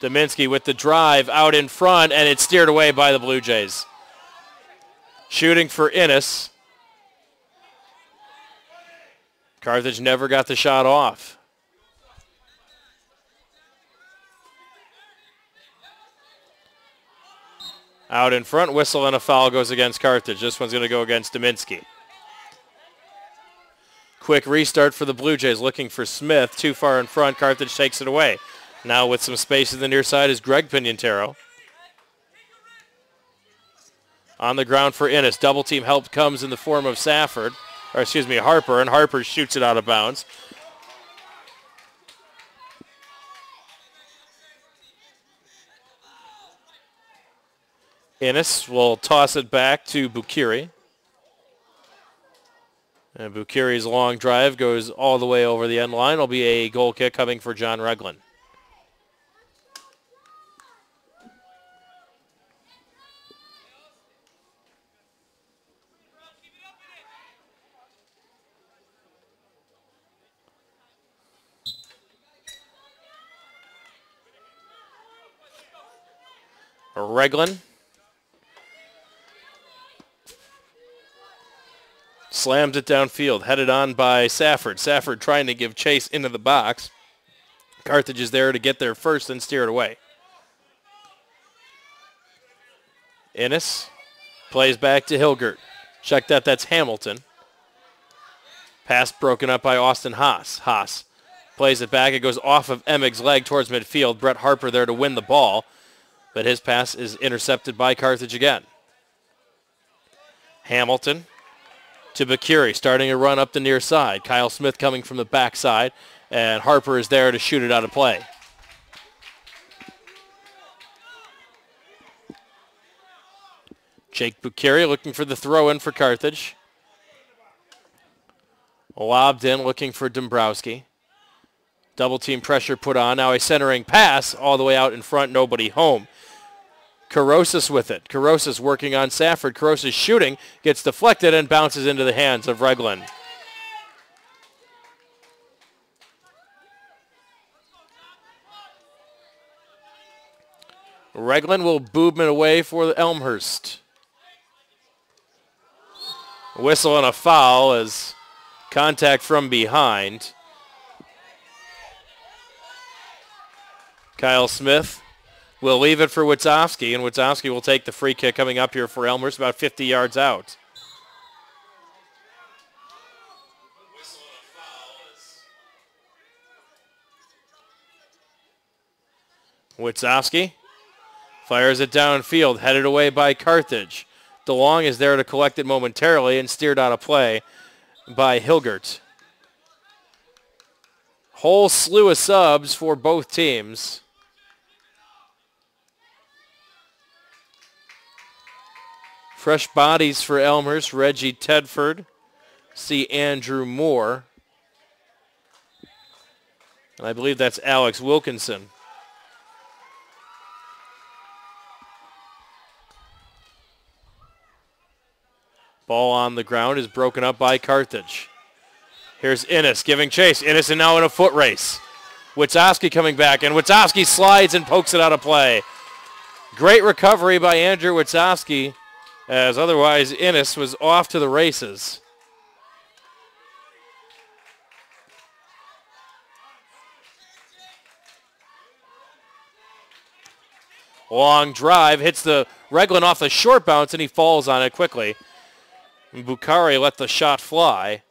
Dominski with the drive out in front, and it's steered away by the Blue Jays. Shooting for Innes. Carthage never got the shot off. Out in front, whistle and a foul goes against Carthage. This one's going to go against Dominski. Quick restart for the Blue Jays, looking for Smith. Too far in front, Carthage takes it away. Now with some space in the near side is Greg Pignataro. On the ground for Innes. Double team help comes in the form of Harper, and Harper shoots it out of bounds. Innes will toss it back to Bukiri. And Bukiri's long drive goes all the way over the end line. It'll be a goal kick coming for John Reglan. Reglan slams it downfield, headed on by Safford. Safford trying to give chase into the box. Carthage is there to get there first and steer it away. Innes plays back to Hilgert. Check that, that's Hamilton. Pass broken up by Austin Haas. Haas plays it back. It goes off of Emmig's leg towards midfield. Brett Harper there to win the ball, but his pass is intercepted by Carthage again. Hamilton to Bakiri, starting a run up the near side. Kyle Smith coming from the backside, and Harper is there to shoot it out of play. Jake Bakiri looking for the throw-in for Carthage. Lobbed in, looking for Dombrowski. Double team pressure put on. Now a centering pass all the way out in front, nobody home. Carosas with it. Carosas working on Safford. Carosas shooting, gets deflected and bounces into the hands of Reglan. Reglan will boob it away for the Elmhurst. Whistle and a foul as contact from behind. Kyle Smith will leave it for Witzowski, and Witzowski will take the free kick coming up here for Elmhurst, about 50 yards out. Witzowski fires it downfield, headed away by Carthage. DeLong is there to collect it momentarily and steered out of play by Hilgert. Whole slew of subs for both teams. Fresh bodies for Elmhurst. Reggie Tedford. See Andrew Moore. And I believe that's Alex Wilkinson. Ball on the ground is broken up by Carthage. Here's Innes giving chase. Innes is now in a foot race. Witzowski coming back, and Witzowski slides and pokes it out of play. Great recovery by Andrew Witzowski, as otherwise Innes was off to the races. Long drive, hits the Reglan off the short bounce, and he falls on it quickly. And Bukari let the shot fly.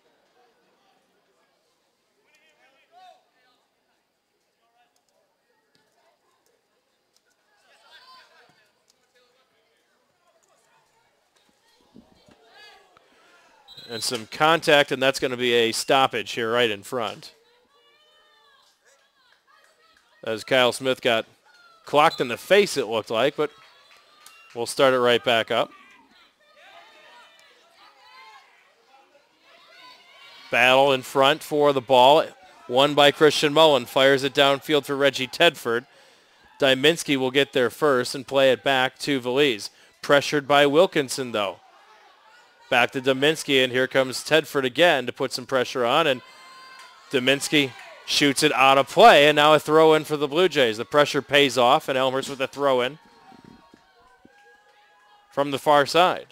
And some contact, and that's going to be a stoppage here right in front. As Kyle Smith got clocked in the face, it looked like, but we'll start it right back up. Battle in front for the ball. Won by Christian Mullen. Fires it downfield for Reggie Tedford. Dyminski will get there first and play it back to Valise. Pressured by Wilkinson, though. Back to Dominski, and here comes Tedford again to put some pressure on, and Dominski Shoots it out of play, and now a throw in for the Blue Jays. The pressure pays off, and Elmhurst with a throw in from the far side.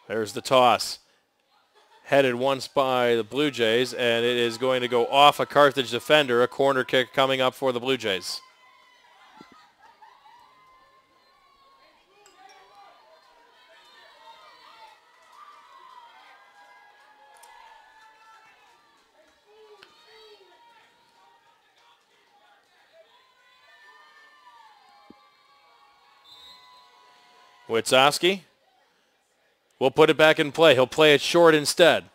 There's the toss. Headed once by the Blue Jays, and it is going to go off a Carthage defender. A corner kick coming up for the Blue Jays. Witzowski will put it back in play. He'll play it short instead.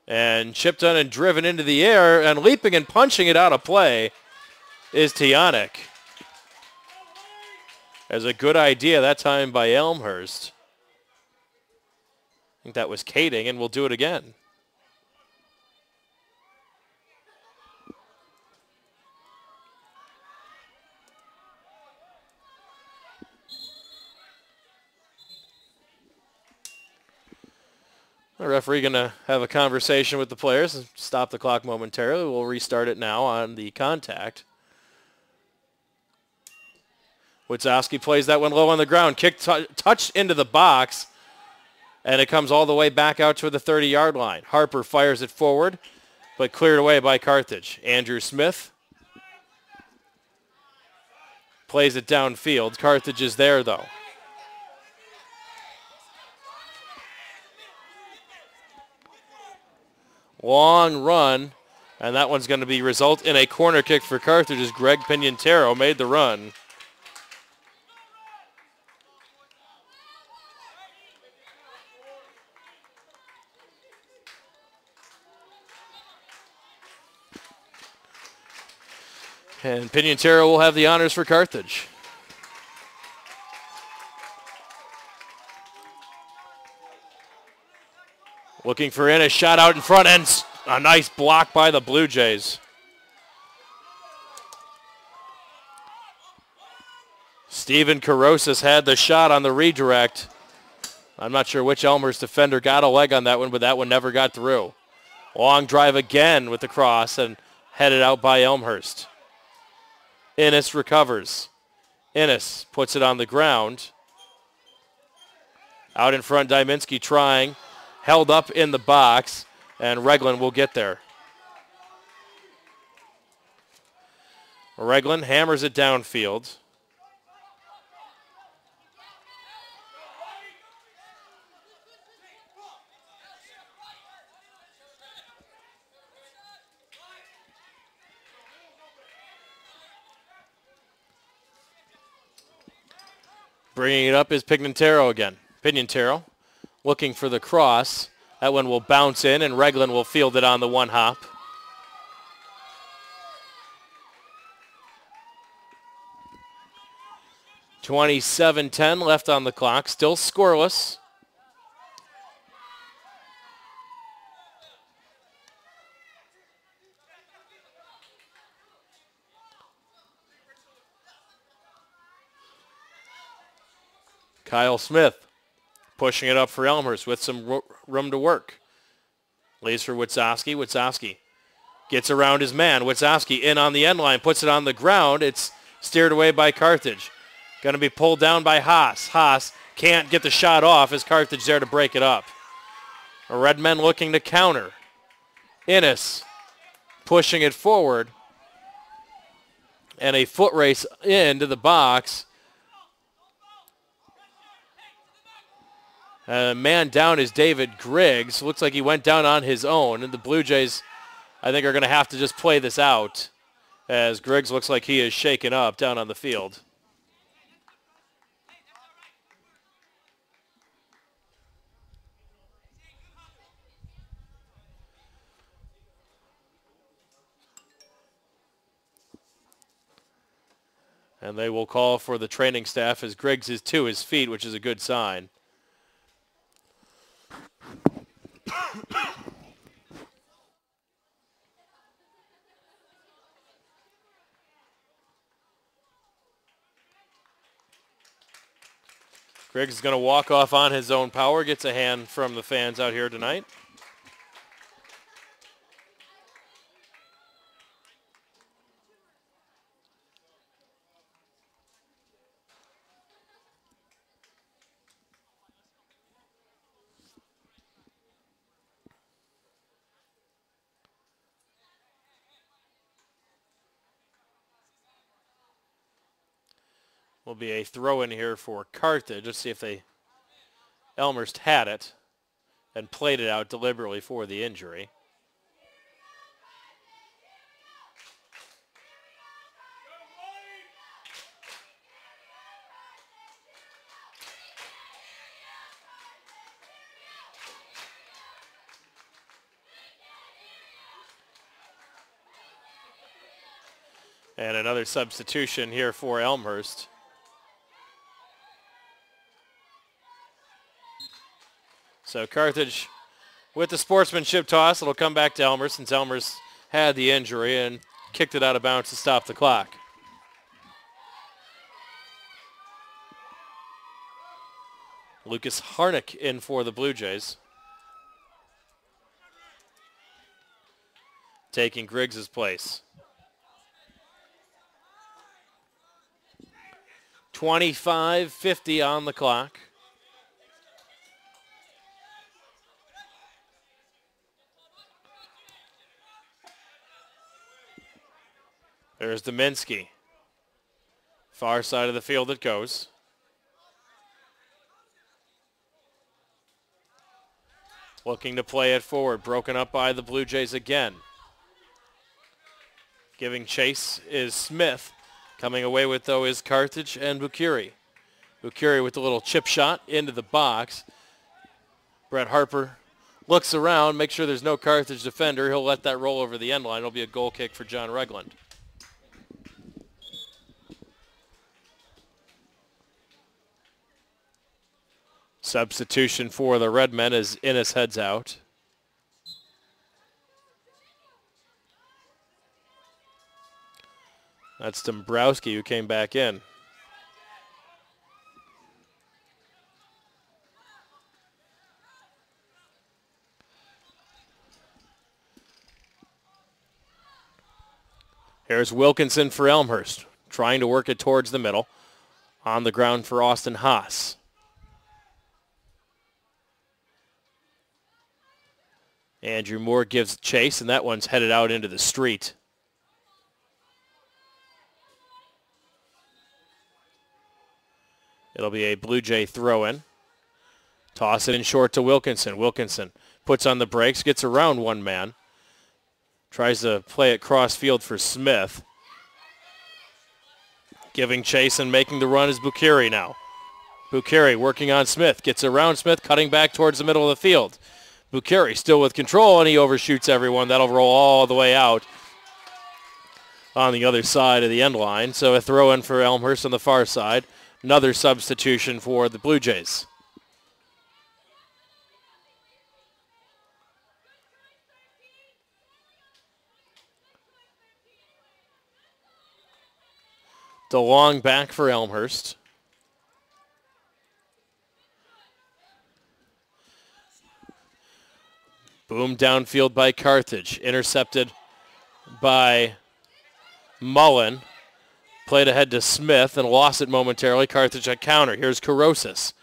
And chipped on and driven into the air, and leaping and punching it out of play is Tionic. As a good idea that time by Elmhurst. I think that was Kading, and we'll do it again. The referee going to have a conversation with the players and stop the clock momentarily. We'll restart it now on the contact. Witzowski plays that one low on the ground. Kick touched into the box, and it comes all the way back out to the 30-yard line. Harper fires it forward, but cleared away by Carthage. Andrew Smith plays it downfield. Carthage is there, though. Long run, and that one's going to result in a corner kick for Carthage as Greg Pignataro made the run. And Pignataro will have the honors for Carthage. Looking for a shot out in front, and a nice block by the Blue Jays. Steven Carosis had the shot on the redirect. I'm not sure which Elmhurst defender got a leg on that one, but that one never got through. Long drive again with the cross and headed out by Elmhurst. Innes recovers. Innes puts it on the ground. Out in front, Dyminski trying. Held up in the box, and Reglan will get there. Reglan hammers it downfield. Bringing it up is Pignataro again. Pignataro looking for the cross. That one will bounce in, and Reglan will field it on the one hop. .27:10 left on the clock. Still scoreless. Kyle Smith pushing it up for Elmhurst with some room to work. Lays for Witzowski. Witzowski gets around his man. Witzowski in on the end line, puts it on the ground. It's steered away by Carthage. Going to be pulled down by Haas. Haas can't get the shot off as Carthage there to break it up. The Red Men looking to counter. Innes pushing it forward. And a foot race into the box. Man down is David Griggs. Looks like he went down on his own. And the Blue Jays, I think, are going to have to just play this out as Griggs looks like he is shaken up down on the field. And they will call for the training staff as Griggs is to his feet, which is a good sign. Griggs is going to walk off on his own power, gets a hand from the fans out here tonight. Will be a throw in here for Carthage. Let's see if Elmhurst had it and played it out deliberately for the injury. And another substitution here for Elmhurst. So Carthage with the sportsmanship toss. It'll come back to Elmhurst since Elmhurst had the injury and kicked it out of bounds to stop the clock. Lucas Harnick in for the Blue Jays. Taking Griggs' place. 25:50 on the clock. There's Dominski. Far side of the field it goes. Looking to play it forward. Broken up by the Blue Jays again. Giving chase is Smith. Coming away with, though, is Carthage and Bukiri. Bukiri with a little chip shot into the box. Brett Harper looks around, make sure there's no Carthage defender. He'll let that roll over the end line. It'll be a goal kick for John Regland. Substitution for the Redmen as Innes heads out. That's Dombrowski who came back in. Here's Wilkinson for Elmhurst, trying to work it towards the middle. On the ground for Austin Haas. Andrew Moore gives chase, and that one's headed out into the street. It'll be a Blue Jay throw-in. Toss it in short to Wilkinson. Wilkinson puts on the brakes, gets around one man. Tries to play it cross field for Smith. Giving chase and making the run is Bukiri now. Bukiri working on Smith. Gets around Smith, cutting back towards the middle of the field. Bukiri still with control, and he overshoots everyone. That'll roll all the way out on the other side of the end line. So a throw-in for Elmhurst on the far side. Another substitution for the Blue Jays. DeLong back for Elmhurst. Boom downfield by Carthage. Intercepted by Mullen. Played ahead to Smith and lost it momentarily. Carthage at counter. Here's Carosis.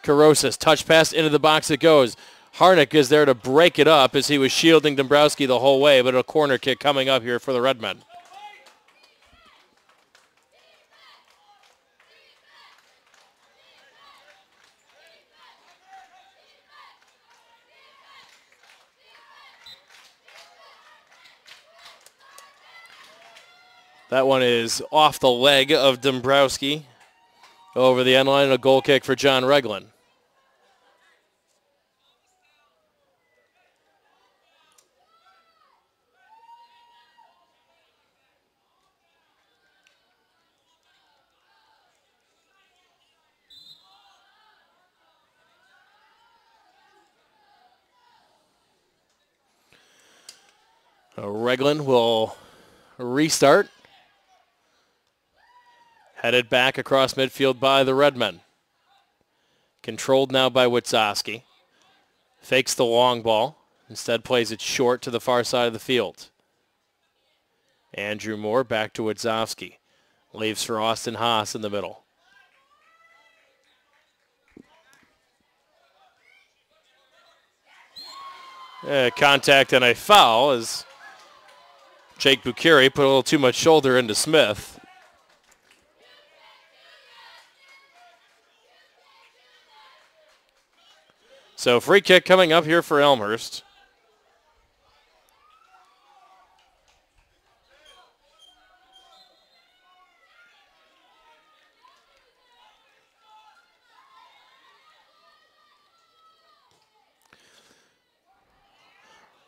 Carosis, touch pass into the box it goes. Harnick is there to break it up as he was shielding Dombrowski the whole way, but a corner kick coming up here for the Redmen. That one is off the leg of Dombrowski. Over the end line, a goal kick for John Regland. Regland will restart. Headed back across midfield by the Redmen. Controlled now by Witzowski. Fakes the long ball. Instead plays it short to the far side of the field. Andrew Moore back to Witzowski. Leaves for Austin Haas in the middle. Contact and a foul as Jake Bucheri put a little too much shoulder into Smith. So free kick coming up here for Elmhurst.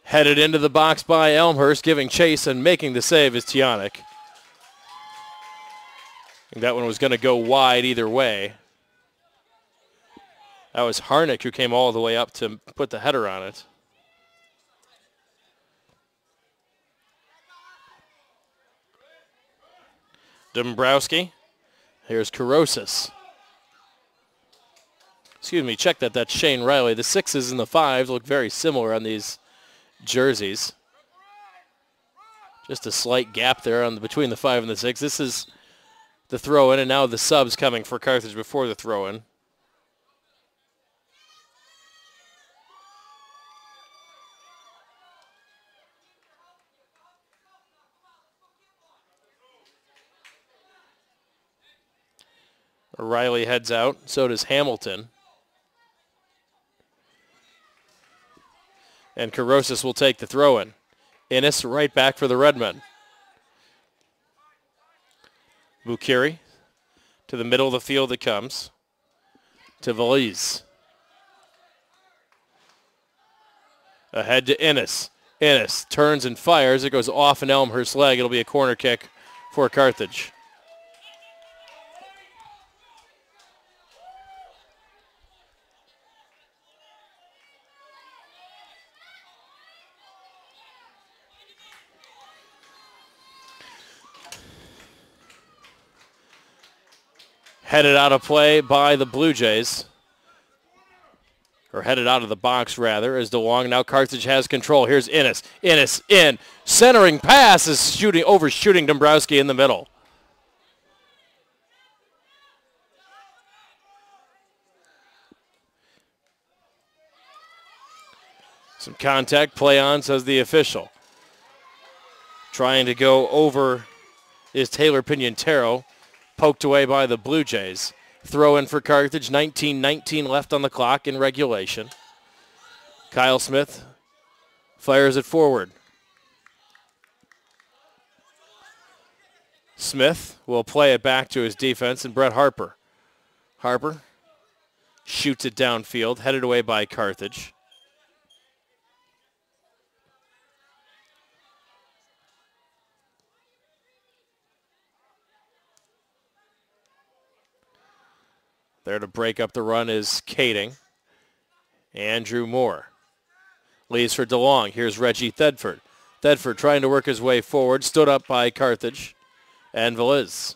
Headed into the box by Elmhurst, giving chase and making the save is Tionic. That one was going to go wide either way. That was Harnick who came all the way up to put the header on it. Dombrowski. Here's Karosis. Excuse me, check that. That's Shane Riley. The 6s and the 5s look very similar on these jerseys. Just a slight gap there on between the 5 and the 6. This is the throw-in, and now the subs coming for Carthage before the throw-in. Riley heads out. So does Hamilton. And Karosis will take the throw-in. Innes right back for the Redmen. Bucheri to the middle of the field it comes. To Valise. Ahead to Innes. Innes turns and fires. It goes off an Elmhurst leg. It'll be a corner kick for Carthage. Headed out of play by the Blue Jays. Or headed out of the box, rather, as DeLong. Now Carthage has control. Here's Innes. Innes in. Centering pass is overshooting Dombrowski in the middle. Some contact. Play on, says the official. Trying to go over is Taylor Pinantero. Poked away by the Blue Jays. Throw in for Carthage. 19-19 left on the clock in regulation. Kyle Smith fires it forward. Smith will play it back to his defense, and Brett Harper. Harper shoots it downfield, headed away by Carthage. There to break up the run is Kading. Andrew Moore leaves for DeLong. Here's Reggie Thedford. Thedford trying to work his way forward. Stood up by Carthage and Veliz.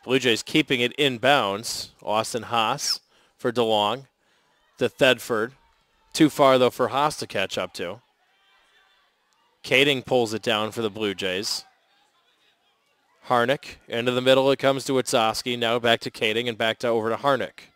Blue Jays keeping it inbounds. Austin Haas for DeLong. To Thedford. Too far, though, for Haas to catch up to. Kading pulls it down for the Blue Jays. Harnick, into the middle, it comes to Witzowski. Now back to Kading and back to over to Harnick.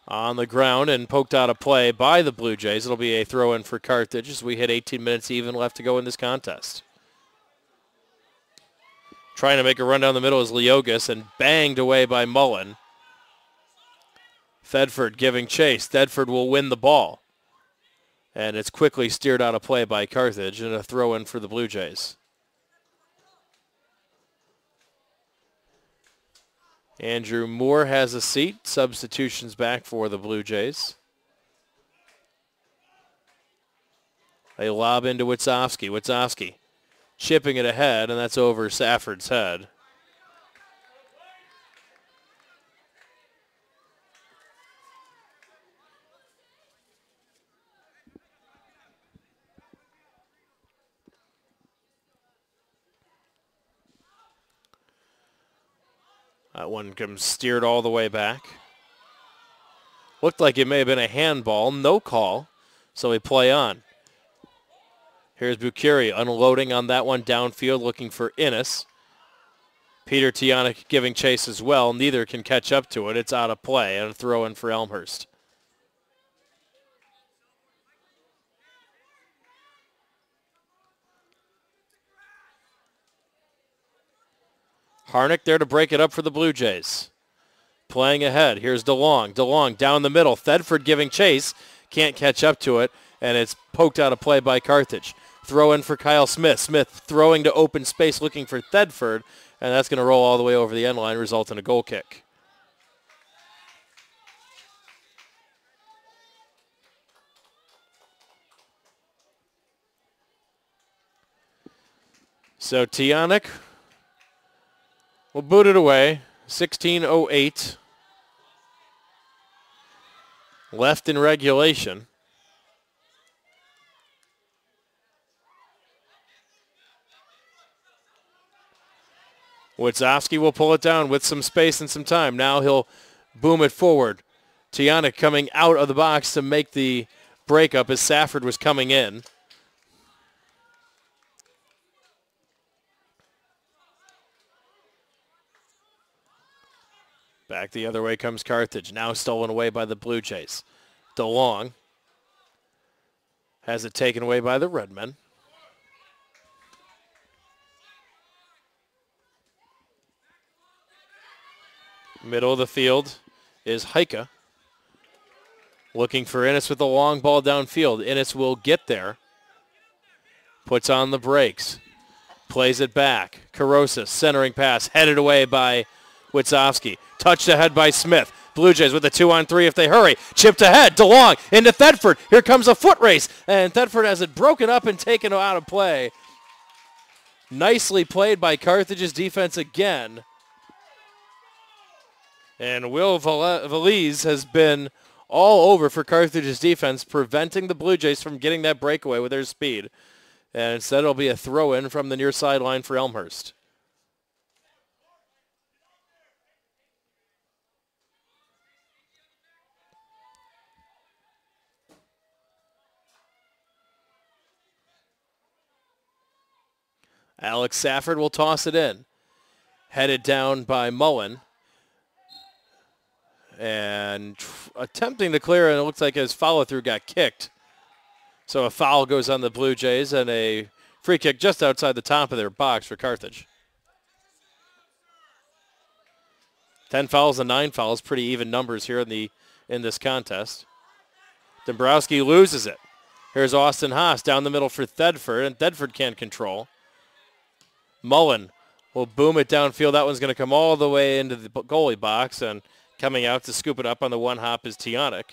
On the ground and poked out of play by the Blue Jays. It'll be a throw-in for Carthage as we hit 18 minutes even left to go in this contest. Trying to make a run down the middle is Leogas and banged away by Mullen. Thedford giving chase. Thedford will win the ball. And it's quickly steered out of play by Carthage and a throw-in for the Blue Jays. Andrew Moore has a seat. Substitutions back for the Blue Jays. They lob into Witzowski. Witzowski chipping it ahead, and that's over Safford's head. That one comes steered all the way back. Looked like it may have been a handball. No call, so we play on. Here's Bukiri unloading on that one downfield, looking for Innes. Peter Tionic giving chase as well. Neither can catch up to it. It's out of play and a throw in for Elmhurst. Harnick there to break it up for the Blue Jays. Playing ahead. Here's DeLong. DeLong down the middle. Thedford giving chase. Can't catch up to it, and it's poked out of play by Carthage. Throw in for Kyle Smith. Smith throwing to open space looking for Thedford, and that's going to roll all the way over the end line, result in a goal kick. So Tionic will boot it away. 16:08 left in regulation. Witzowski will pull it down with some space and some time. Now he'll boom it forward. Tionic coming out of the box to make the breakup as Safford was coming in. Back the other way comes Carthage. Now stolen away by the Blue Jays. DeLong has it taken away by the Redmen. Middle of the field is Heike. Looking for Innes with the long ball downfield. Innes will get there. Puts on the brakes. Plays it back. Carosis centering pass. Headed away by Witzowski. Touched ahead by Smith. Blue Jays with a 2-on-3 if they hurry. Chipped ahead. DeLong into Thedford. Here comes a foot race. And Thedford has it broken up and taken out of play. Nicely played by Carthage's defense again. And Will Valise has been all over for Carthage's defense, preventing the Blue Jays from getting that breakaway with their speed. And instead it'll be a throw-in from the near sideline for Elmhurst. Alex Safford will toss it in. Headed down by Mullen. And attempting to clear, and it looks like his follow-through got kicked. So a foul goes on the Blue Jays and a free kick just outside the top of their box for Carthage. 10 fouls and 9 fouls, pretty even numbers here in this contest. Dombrowski loses it. Here's Austin Haas down the middle for Thedford, and Thedford can't control. Mullen will boom it downfield. That one's going to come all the way into the goalie box, and coming out to scoop it up on the one hop is Tionic.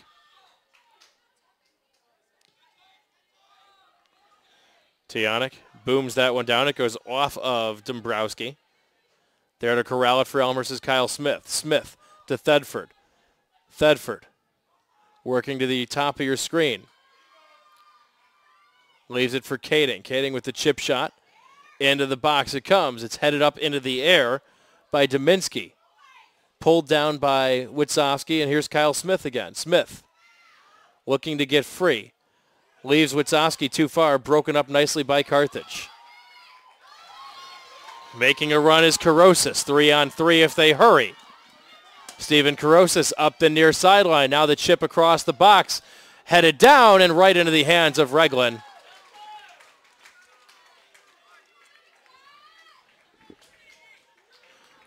Tionic booms that one down. It goes off of Dombrowski. There to corral it for Elmhurst is Kyle Smith. Smith to Thedford. Thedford working to the top of your screen. Leaves it for Kading. Kading with the chip shot. Into the box it comes. It's headed up into the air by Dominski. Pulled down by Witzowski, and here's Kyle Smith again. Smith looking to get free. Leaves Witzowski too far, broken up nicely by Carthage. Making a run is Carosis. 3-on-3 if they hurry. Stephen Carosis up the near sideline. Now the chip across the box. Headed down and right into the hands of Reglan.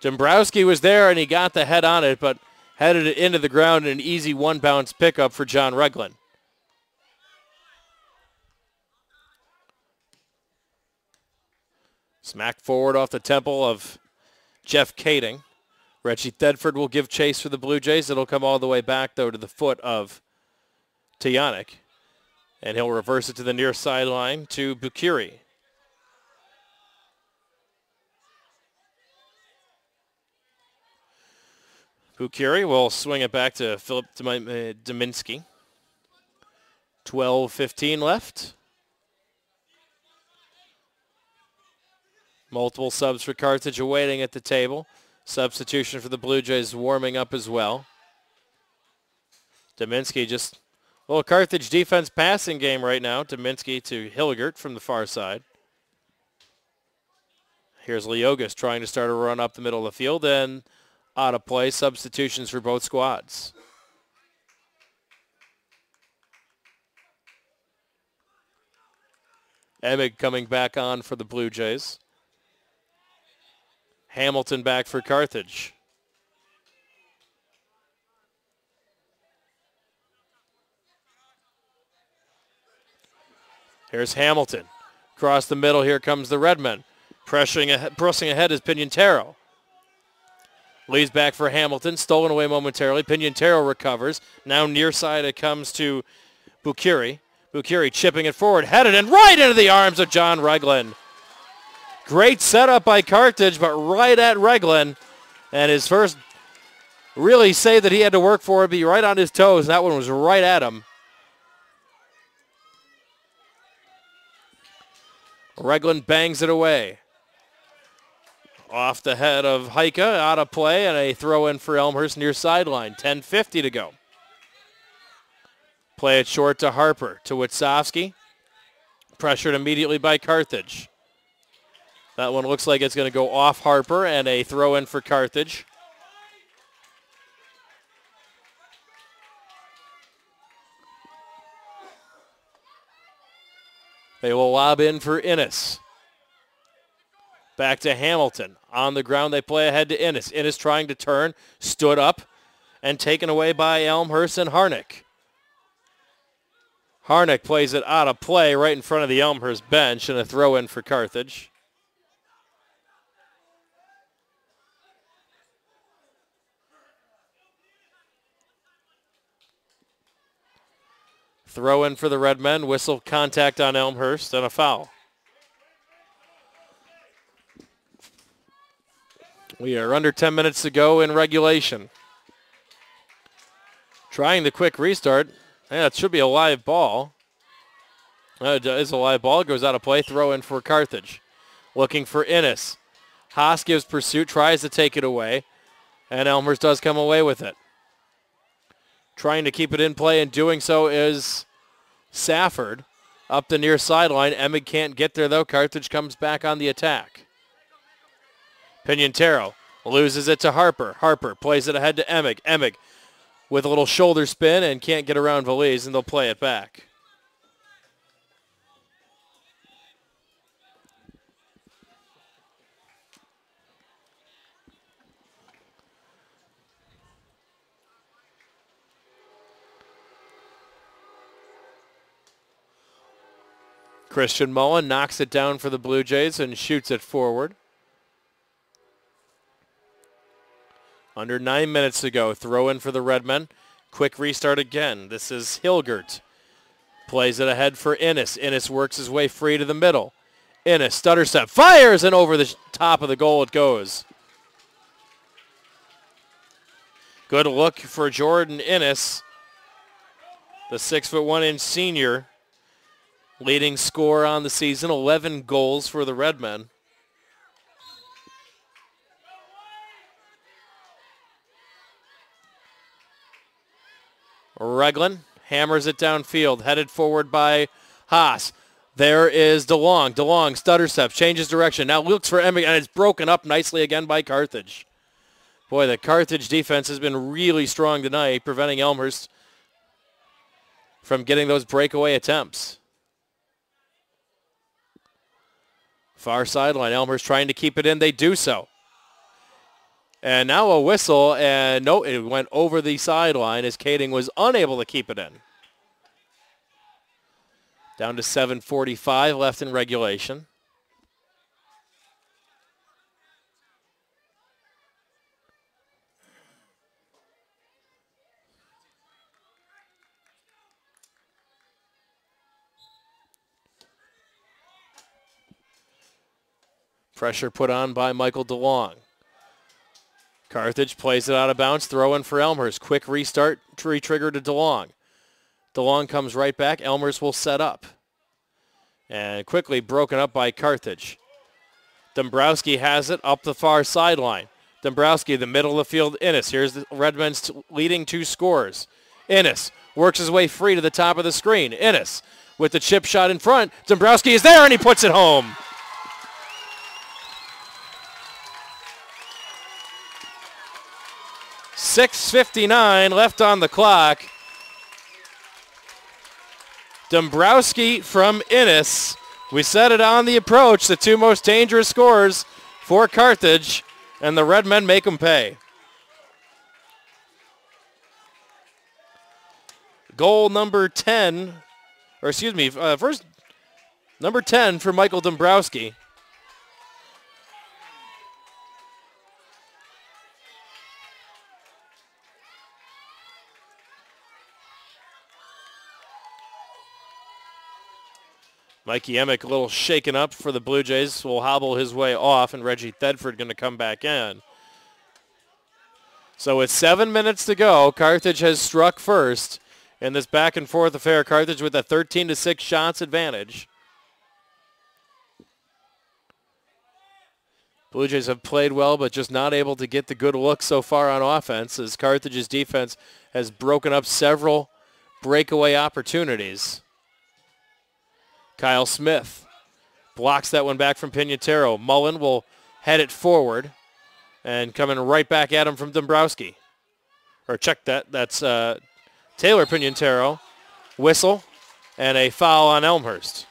Dombrowski was there and he got the head on it, but headed it into the ground in an easy one-bounce pickup for John Reglan. Smack forward off the temple of Jeff Kading. Reggie Thedford will give chase for the Blue Jays. It'll come all the way back, though, to the foot of Tionic. And he'll reverse it to the near sideline to Bukiri. Bukiri will swing it back to Philip Dominski. 12:15 left. Multiple subs for Carthage awaiting at the table. Substitution for the Blue Jays warming up as well. Dominski just a little Carthage defense passing game right now. Dominski to Hilgert from the far side. Here's Leogas trying to start a run up the middle of the field and out of play. Substitutions for both squads. Emig coming back on for the Blue Jays. Hamilton back for Carthage. Here's Hamilton. Across the middle, here comes the Redmen. Pressing ahead is Pignataro. Leads back for Hamilton. Stolen away momentarily. Pignataro recovers. Now near side it comes to Bukiri. Bukiri chipping it forward. Headed and right into the arms of John Regland. Great setup by Carthage, but right at Regland. And his first really save that he had to work for would be right on his toes. That one was right at him. Regland bangs it away. Off the head of Heike, out of play, and a throw in for Elmhurst near sideline. 10:50 to go. Play it short to Harper, to Witsowski. Pressured immediately by Carthage. That one looks like it's going to go off Harper, and a throw in for Carthage. They will lob in for Innes. Back to Hamilton. On the ground, they play ahead to Innes. Innes trying to turn, stood up, and taken away by Elmhurst and Harnick. Harnick plays it out of play right in front of the Elmhurst bench, and a throw in for Carthage. Throw in for the Redmen. Whistle contact on Elmhurst and a foul. We are under 10 minutes to go in regulation. Trying the quick restart. Yeah, it should be a live ball. It is a live ball. It goes out of play. Throw in for Carthage. Looking for Innes. Haas gives pursuit, tries to take it away, and Elmhurst does come away with it. Trying to keep it in play, and doing so is Safford up the near sideline. Emig can't get there, though. Carthage comes back on the attack. Pignataro loses it to Harper. Harper plays it ahead to Emig. Emig with a little shoulder spin and can't get around Valise, and they'll play it back. Christian Mullen knocks it down for the Blue Jays and shoots it forward. Under 9 minutes to go. Throw in for the Redmen. Quick restart again. This is Hilgert. Plays it ahead for Innes. Innes works his way free to the middle. Innes, stutter step, fires, and over the top of the goal it goes. Good look for Jordan Innes, the 6'1" senior. Leading scorer on the season, 11 goals for the Redmen. Regland hammers it downfield, headed forward by Haas. There is DeLong. DeLong stutter steps, changes direction. Now looks for Emig, and it's broken up nicely again by Carthage. Boy, the Carthage defense has been really strong tonight, preventing Elmhurst from getting those breakaway attempts. Far sideline, Elmhurst trying to keep it in. They do so. And now a whistle, and no, it went over the sideline as Kading was unable to keep it in. Down to 7:45 left in regulation. Pressure put on by Michael DeLong. Carthage plays it out of bounds. Throw in for Elmhurst. Quick restart. Trigger to DeLong. DeLong comes right back. Elmhurst will set up. And quickly broken up by Carthage. Dombrowski has it up the far sideline. Dombrowski, the middle of the field, Innes. Here's the Redmen's leading 2 scores. Innes works his way free to the top of the screen. Innes with the chip shot in front. Dombrowski is there, and he puts it home. .6:59 left on the clock. Dombrowski from Innes. We said it on the approach, the 2 most dangerous scorers for Carthage, and the Redmen make them pay. Goal number 10, or excuse me, first number 10 for Michael Dombrowski. Mikey Emick a little shaken up for the Blue Jays, will hobble his way off, and Reggie Thedford going to come back in. So with 7 minutes to go, Carthage has struck first in this back and forth affair. Carthage with a 13-6 shots advantage. Blue Jays have played well, but just not able to get the good look so far on offense, as Carthage's defense has broken up several breakaway opportunities. Kyle Smith blocks that one back from Pinatero. Mullen will head it forward, and coming right back at him from Dombrowski. Or check that. That's Taylor Pinatero. Whistle and a foul on Elmhurst.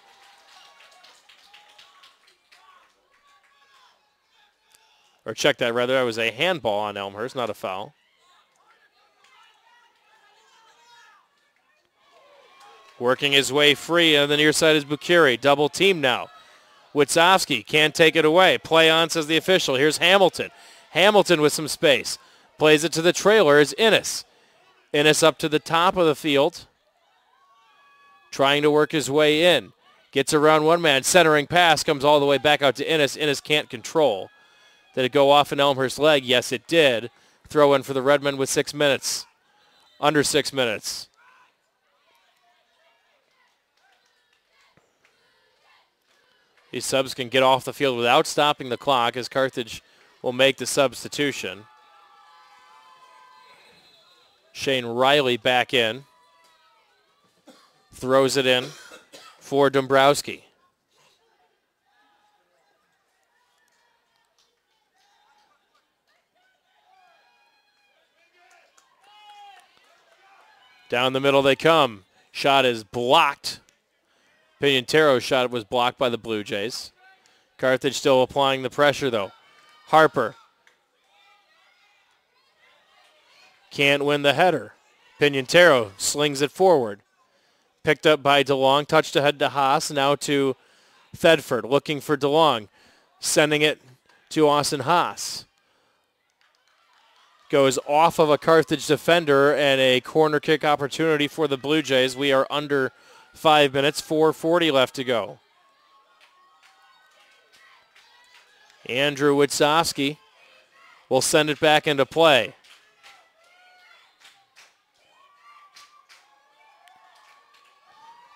Or check that, rather. That was a handball on Elmhurst, not a foul. Working his way free on the near side is Bukiri. Double team now. Witzowski can't take it away. Play on, says the official. Here's Hamilton. Hamilton with some space. Plays it to the trailer is Innes. Innes up to the top of the field. Trying to work his way in. Gets around one man. Centering pass comes all the way back out to Innes. Innes can't control. Did it go off an Elmhurst leg? Yes, it did. Throw in for the Redmen with 6 minutes. Under 6 minutes. These subs can get off the field without stopping the clock, as Carthage will make the substitution. Shane Riley back in. Throws it in for Dombrowski. Down the middle they come. Shot is blocked. Pinantero's shot was blocked by the Blue Jays. Carthage still applying the pressure, though. Harper can't win the header. Pinantero slings it forward. Picked up by DeLong. Touched ahead to Haas. Now to Thedford. Looking for DeLong. Sending it to Austin Haas. Goes off of a Carthage defender, and a corner kick opportunity for the Blue Jays. We are under 5 minutes, 4:40 left to go. Andrew Witzowski will send it back into play.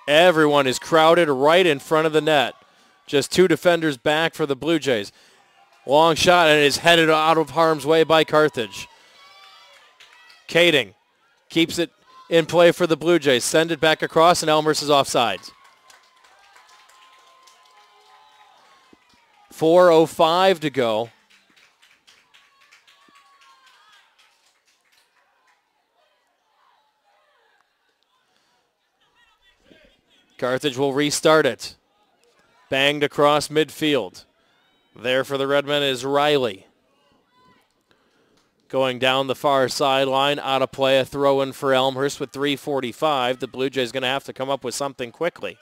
Everyone is crowded right in front of the net. Just 2 defenders back for the Blue Jays. Long shot, and it is headed out of harm's way by Carthage. Kading keeps it in play for the Blue Jays. Send it back across, and Elmhurst is offside. 4:05 to go. Carthage will restart it. Banged across midfield. There for the Redmen is Riley. Going down the far sideline, out of play, a throw-in for Elmhurst with 3:45. The Blue Jays going to have to come up with something quickly.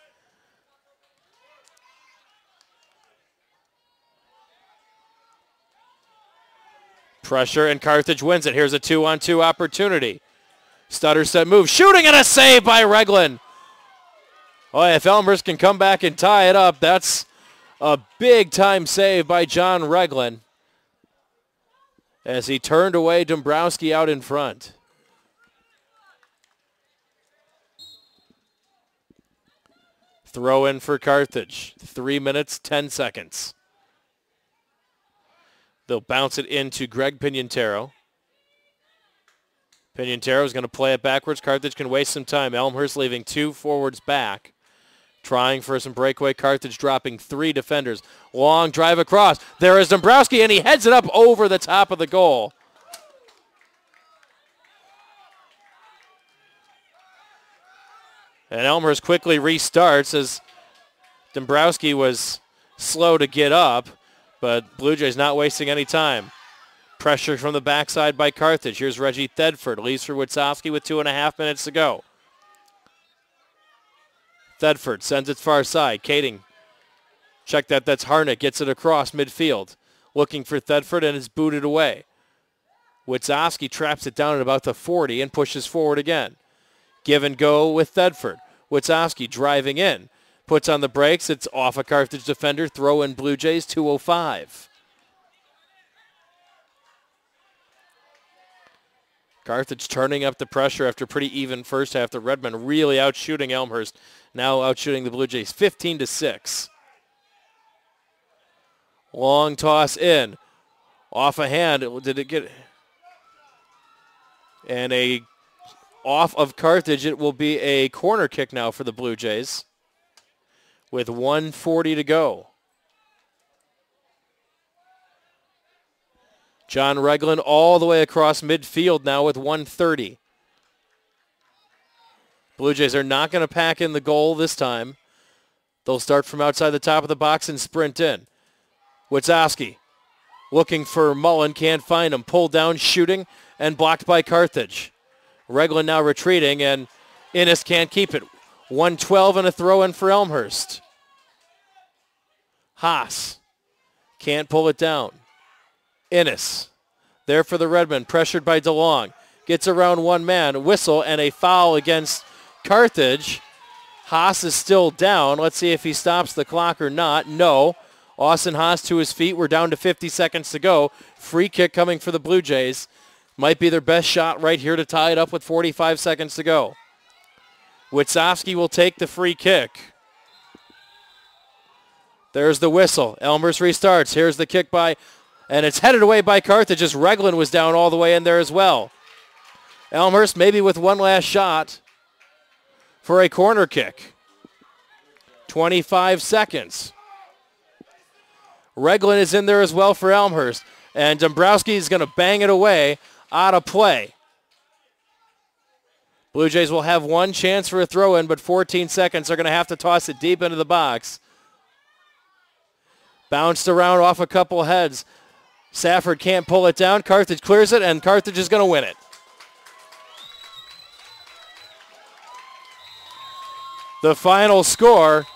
Pressure, and Carthage wins it. Here's a 2-on-2 opportunity. Stutter set move. Shooting, and a save by Reglan. Oh, if Elmhurst can come back and tie it up, that's a big-time save by John Reglan, as he turned away Dombrowski out in front. Throw in for Carthage. 3 minutes, 10 seconds. They'll bounce it into Greg Pignataro. Pignataro is going to play it backwards. Carthage can waste some time. Elmhurst leaving 2 forwards back. Trying for some breakaway. Carthage dropping 3 defenders. Long drive across. There is Dombrowski, and he heads it up over the top of the goal. And Elmhurst quickly restarts as Dombrowski was slow to get up, but Blue Jays not wasting any time. Pressure from the backside by Carthage. Here's Reggie Thedford. Leaves for Witzowski with 2.5 minutes to go. Thedford sends it far side. Kading. Check that. That's Harnett. Gets it across midfield. Looking for Thedford and is booted away. Witzowski traps it down at about the 40 and pushes forward again. Give and go with Thedford. Witzowski driving in. Puts on the brakes. It's off a Carthage defender. Throw in Blue Jays. 2:05. Carthage turning up the pressure after a pretty even first half. The Redmen really outshooting Elmhurst. Now outshooting the Blue Jays 15-6. Long toss in. Off a hand. Did it get... And off of Carthage, it will be a corner kick now for the Blue Jays with 1:40 to go. John Regland all the way across midfield now with 1:30. Blue Jays are not going to pack in the goal this time. They'll start from outside the top of the box and sprint in. Witzowski looking for Mullen, can't find him. Pulled down, shooting, and blocked by Carthage. Regland now retreating, and Innes can't keep it. 1:12 and a throw-in for Elmhurst. Haas can't pull it down. Innes there for the Redmen, pressured by DeLong. Gets around one man, whistle, and a foul against Carthage. Haas is still down. Let's see if he stops the clock or not. No. Austin Haas to his feet. We're down to 50 seconds to go. Free kick coming for the Blue Jays. Might be their best shot right here to tie it up with 45 seconds to go. Witzowski will take the free kick. There's the whistle. Elmhurst restarts. Here's the kick by, and it's headed away by Carthage as Regland was down all the way in there as well. Elmhurst maybe with one last shot for a corner kick. 25 seconds. Regland is in there as well for Elmhurst. And Dombrowski is going to bang it away out of play. Blue Jays will have one chance for a throw-in, but 14 seconds. They're going to have to toss it deep into the box. Bounced around off a couple heads. Safford can't pull it down. Carthage clears it, and Carthage is going to win it. The final score,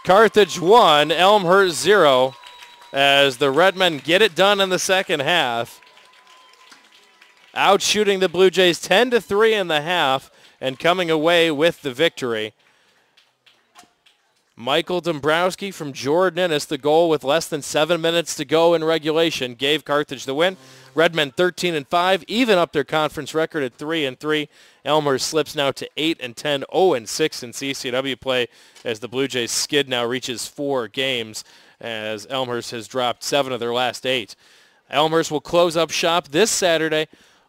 Carthage 1, Elmhurst 0, as the Redmen get it done in the second half. Outshooting the Blue Jays 10-3 in the half and coming away with the victory. Michael Dombrowski from Jordan Innes, the goal with less than 7 minutes to go in regulation, gave Carthage the win. Redmen 13-5, even up their conference record at 3-3. Elmhurst slips now to 8-10, 0-6 in CCW play as the Blue Jays skid now reaches 4 games as Elmhurst has dropped 7 of their last 8. Elmhurst will close up shop this Saturday,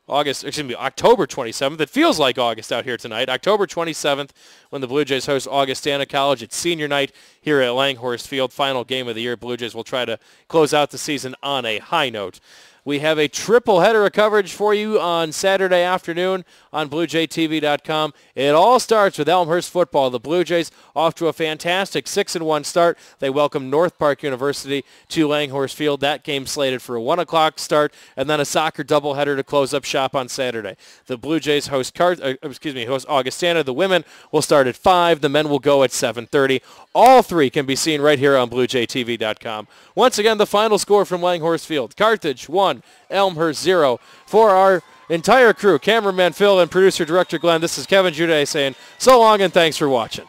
October 27th. It feels like August out here tonight. October 27th when the Blue Jays host Augustana College. It's senior night here at Langhorst Field. Final game of the year. Blue Jays will try to close out the season on a high note. We have a triple header of coverage for you on Saturday afternoon on BlueJayTV.com. It all starts with Elmhurst football. The Blue Jays off to a fantastic 6-1 start. They welcome North Park University to Langhorst Field. That game slated for a 1 o'clock start, and then a soccer doubleheader to close up shop on Saturday. The Blue Jays host Augustana. The women will start at 5. The men will go at 7:30. All 3 can be seen right here on BlueJayTV.com. Once again, the final score from Langhorst Field. Carthage 1, Elmhurst 0. For our entire crew, cameraman Phil and producer-director Glenn, this is Kevin Juday saying so long and thanks for watching.